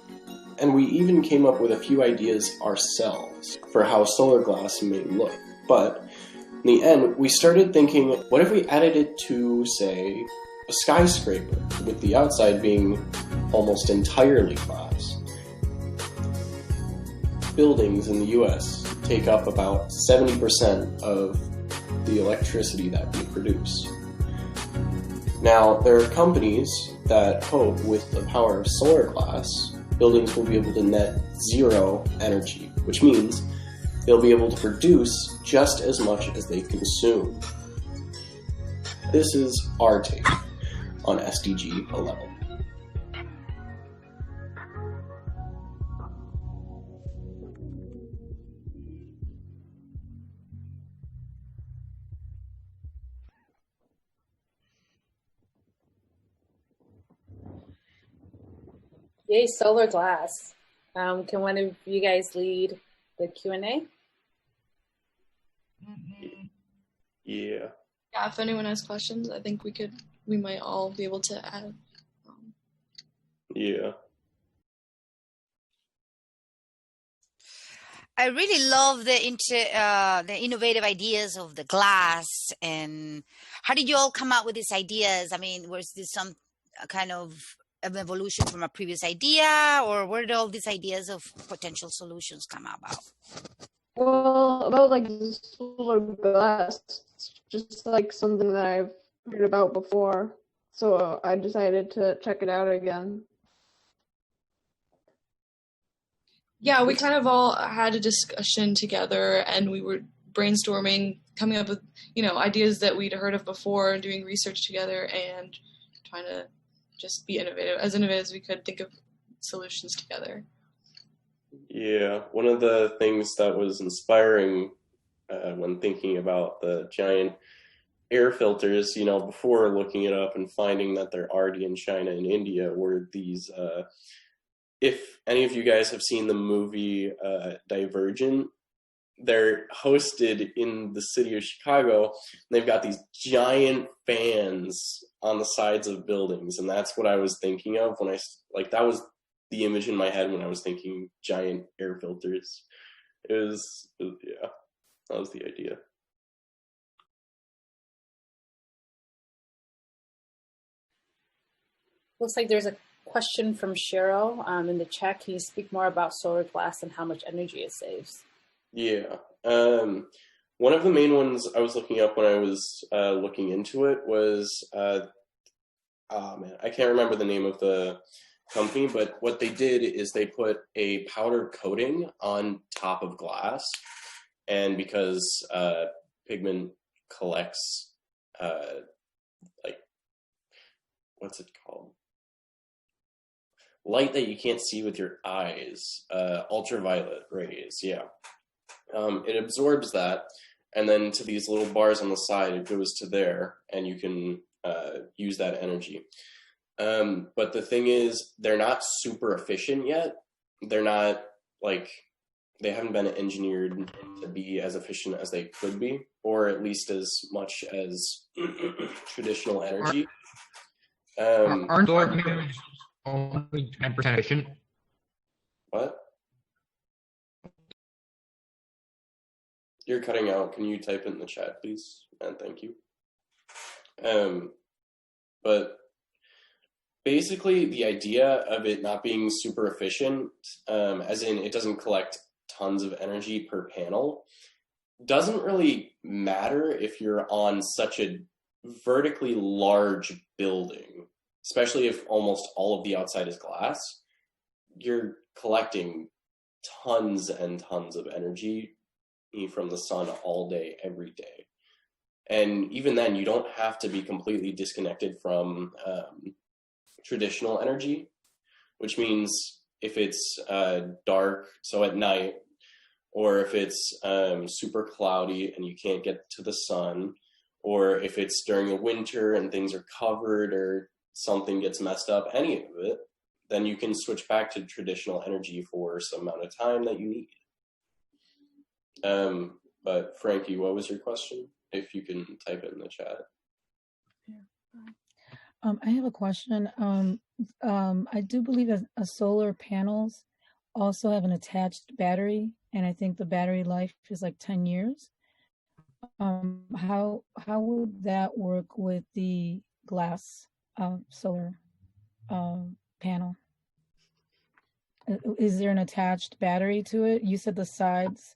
And we even came up with a few ideas ourselves for how solar glass may look. But in the end, we started thinking, what if we added it to, say, a skyscraper, with the outside being almost entirely glass? Buildings in the US take up about 70% of the electricity that we produce. Now, there are companies that hope with the power of solar glass, buildings will be able to net zero energy, which means they'll be able to produce just as much as they consume. This is our take on SDG 11. Yay, solar glass. Can one of you guys lead the Q&A? Yeah. Yeah, if anyone has questions, I think we might all be able to add. Yeah. I really love the innovative ideas of the glass. And how did you all come up with these ideas? I mean, was this some kind of an evolution from a previous idea, or where did all these ideas of potential solutions come about? Well, about like the solar glass, it's just like something that I've heard about before, so I decided to check it out again. Yeah, we kind of all had a discussion together, and we were brainstorming, coming up with, ideas that we'd heard of before, doing research together, and trying to just be innovative as we could, think of solutions together. Yeah, one of the things that was inspiring when thinking about the giant air filters, before looking it up and finding that they're already in China and India, were these, if any of you guys have seen the movie Divergent, they're hosted in the city of Chicago, and they've got these giant fans on the sides of buildings, and that's what I was thinking of when that was the image in my head when I was thinking giant air filters. Yeah, that was the idea. Looks like there's a question from Cheryl in the chat. Can you speak more about solar glass and how much energy it saves? Yeah. One of the main ones I was looking up when I was looking into it was, I can't remember the name of the company, but what they did is they put a powder coating on top of glass, and because pigment collects, what's it called? Light that you can't see with your eyes, ultraviolet rays, yeah. It absorbs that, and then to these little bars on the side, it goes to there, and you can use that energy. But the thing is, they're not super efficient yet. They're not, they haven't been engineered to be as efficient as they could be, or at least as much as traditional energy. Aren't solar panels only 10% efficient? What? You're cutting out. Can you type it in the chat, please? And thank you. But basically, the idea of it not being super efficient, as in it doesn't collect tons of energy per panel, doesn't really matter if you're on such a vertically large building, especially if almost all of the outside is glass. You're collecting tons and tons of energy from the sun all day, every day. And even then, you don't have to be completely disconnected from traditional energy, which means if it's dark, so at night, or if it's super cloudy and you can't get to the sun, or if it's during the winter and things are covered or something gets messed up, any of it, then you can switch back to traditional energy for some amount of time that you need. But Frankie, what was your question? If you can type it in the chat. I have a question. I do believe that solar panels also have an attached battery, and I think the battery life is like 10 years. How would that work with the glass solar panel? Is there an attached battery to it? You said the sides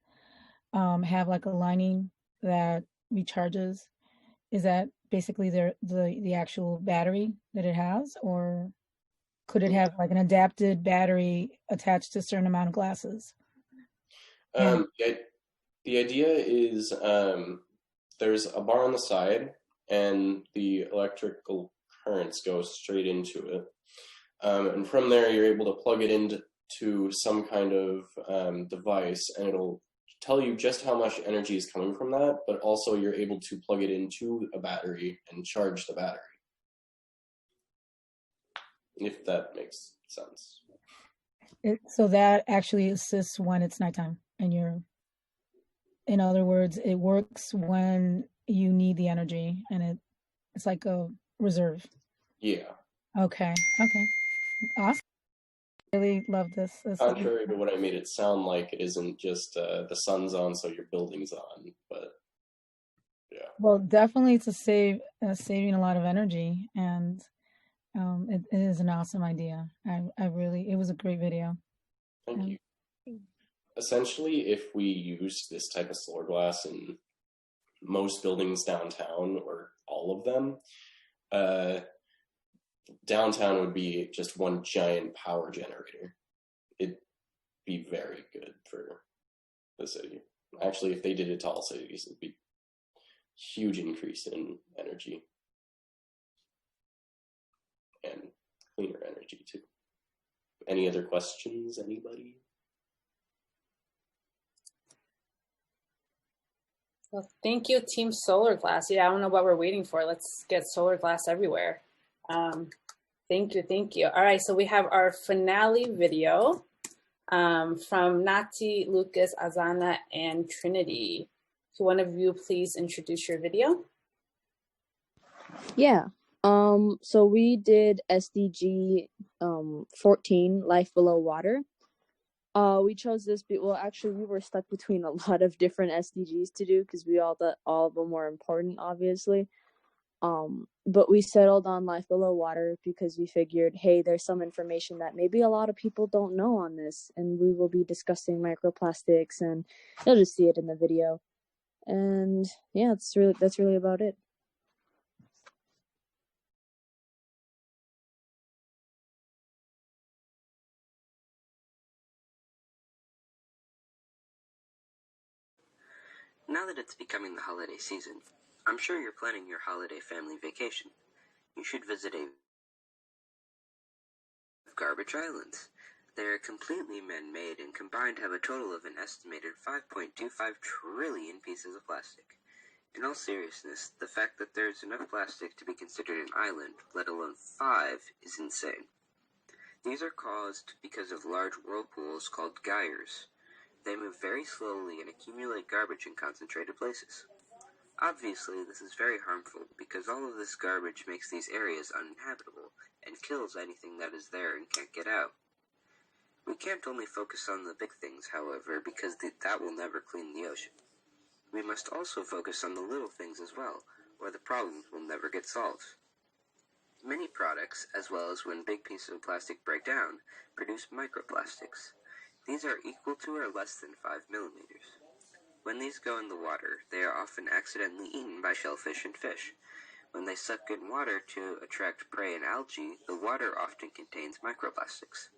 have like a lining that recharges. Is that basically the actual battery that it has, or could it have like an adapted battery attached to a certain amount of glasses? The idea is there's a bar on the side, and the electrical currents go straight into it. And from there, you're able to plug it into some kind of device, and it'll tell you just how much energy is coming from that, but also you're able to plug it into a battery and charge the battery. If that makes sense. So that actually assists when it's nighttime and in other words, it works when you need the energy, and it's like a reserve. Yeah. Okay. Awesome. Really love this. Contrary to what I made it sound like, it isn't just the sun's on, so your building's on, but yeah. Well, definitely it's saving a lot of energy, and it is an awesome idea. It was a great video. Thank you. Essentially, if we use this type of solar glass in most buildings downtown, or all of them, downtown would be just one giant power generator. It'd be very good for the city. Actually, if they did it to all cities, it'd be huge increase in energy and cleaner energy too. Any other questions, anybody? Well, thank you, Team Solar Glass. Yeah, I don't know what we're waiting for. Let's get solar glass everywhere. Thank you. All right, so we have our finale video from Nati, Lucas, Azana, and Trinity. So one of you please introduce your video? Yeah. So we did SDG 14, Life Below Water. We chose this, well, actually, we were stuck between a lot of different SDGs to do because we all thought all of them were important, obviously. But we settled on Life Below Water because we figured, hey, there's some information that maybe a lot of people don't know on this, and we will be discussing microplastics, and you'll just see it in the video. And yeah, that's really about it. Now that it's becoming the holiday season, I'm sure you're planning your holiday family vacation. You should visit a garbage islands. They are completely man-made and combined have a total of an estimated 5.25 trillion pieces of plastic. In all seriousness, the fact that there's enough plastic to be considered an island, let alone 5, is insane. These are caused because of large whirlpools called gyres. They move very slowly and accumulate garbage in concentrated places. Obviously, this is very harmful because all of this garbage makes these areas uninhabitable and kills anything that is there and can't get out. We can't only focus on the big things, however, because that will never clean the ocean. We must also focus on the little things as well, or the problems will never get solved. Many products, as well as when big pieces of plastic break down, produce microplastics. These are equal to or less than 5 millimeters. When these go in the water, they are often accidentally eaten by shellfish and fish. When they suck in water to attract prey and algae, the water often contains microplastics.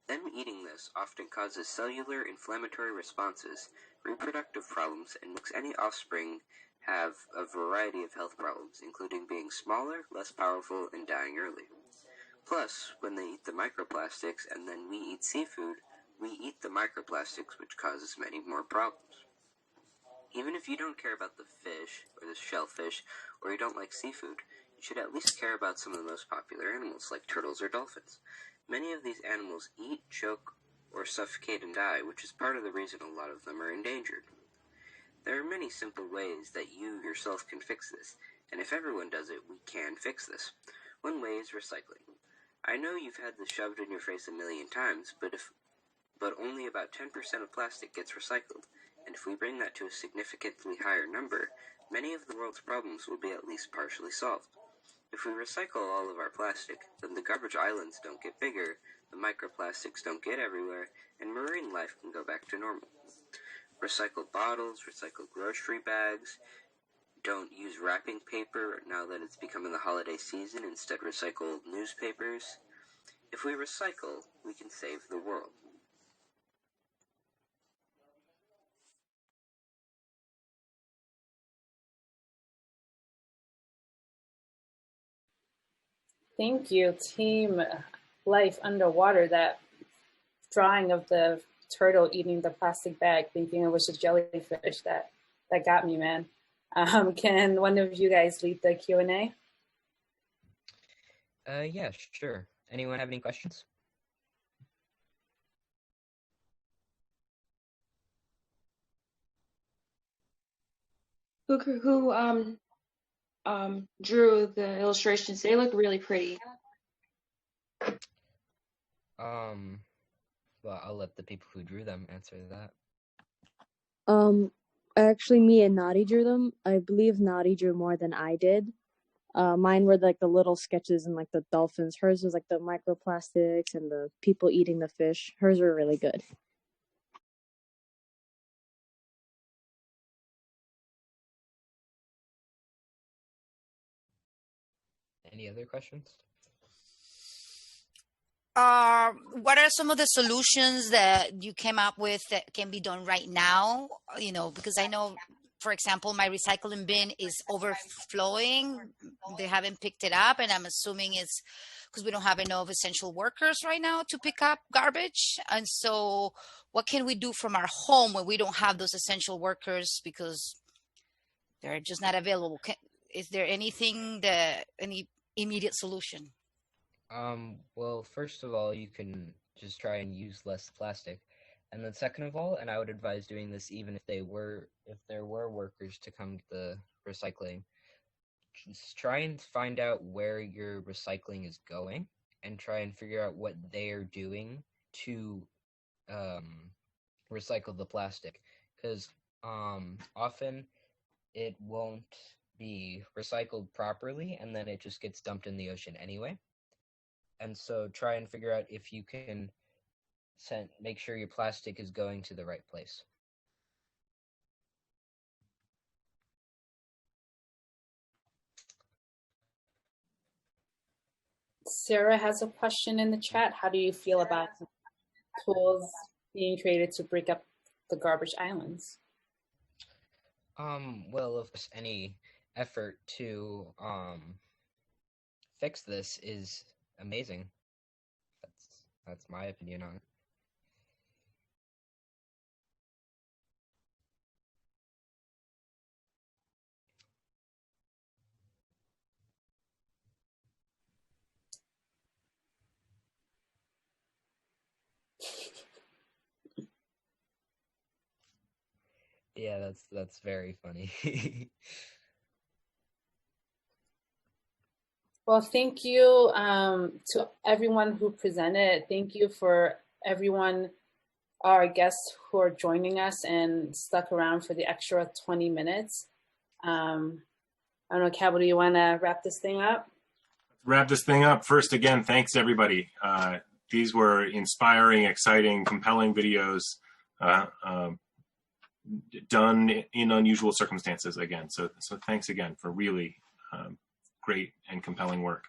Them eating this often causes cellular inflammatory responses, reproductive problems, and makes any offspring have a variety of health problems, including being smaller, less powerful, and dying early. Plus, when they eat the microplastics and then we eat seafood, we eat the microplastics, which causes many more problems. Even if you don't care about the fish, or the shellfish, or you don't like seafood, you should at least care about some of the most popular animals, like turtles or dolphins. Many of these animals eat, choke, or suffocate and die, which is part of the reason a lot of them are endangered. There are many simple ways that you yourself can fix this, and if everyone does it, we can fix this. One way is recycling. I know you've had this shoved in your face a million times, but only about 10% of plastic gets recycled, and if we bring that to a significantly higher number, many of the world's problems will be at least partially solved. If we recycle all of our plastic, then the garbage islands don't get bigger, the microplastics don't get everywhere, and marine life can go back to normal. Recycle bottles, recycle grocery bags, don't use wrapping paper now that it's becoming the holiday season, instead recycle newspapers. If we recycle, we can save the world. Thank you, Team Life Underwater. That drawing of the turtle eating the plastic bag, thinking it was a jellyfish, that got me, man. Can one of you guys lead the Q&A? Yeah, sure. Anyone have any questions? who drew the illustrations. They look really pretty. Well, I'll let the people who drew them answer that. Actually, me and Nadi drew them. I believe Nadi drew more than I did. Mine were like the little sketches and like the dolphins. Hers was like the microplastics and the people eating the fish. Hers were really good. Any other questions? What are some of the solutions that you came up with that can be done right now? You know, because I know, for example, my recycling bin is overflowing. They haven't picked it up, and I'm assuming it's because we don't have enough essential workers right now to pick up garbage. And so what can we do from our home when we don't have those essential workers because they're just not available? Is there anything any immediate solution? Well, first of all, you can just try and use less plastic. And then second of all, and I would advise doing this even if there were workers to come to the recycling, just try and find out where your recycling is going and try and figure out what they're doing to recycle the plastic. Because often it won't be recycled properly and then it just gets dumped in the ocean anyway. And so try and figure out if you can make sure your plastic is going to the right place. Sarah has a question in the chat. How do you feel about tools being created to break up the garbage islands? Well, of course, any effort to fix this is amazing. That's my opinion on it. Yeah, that's very funny. Well, thank you to everyone who presented. Thank you for everyone, our guests who are joining us and stuck around for the extra 20 minutes. I don't know, Cabell, do you want to wrap this thing up? Wrap this thing up. First, again, thanks everybody. These were inspiring, exciting, compelling videos done in unusual circumstances again. So thanks again for really great and compelling work.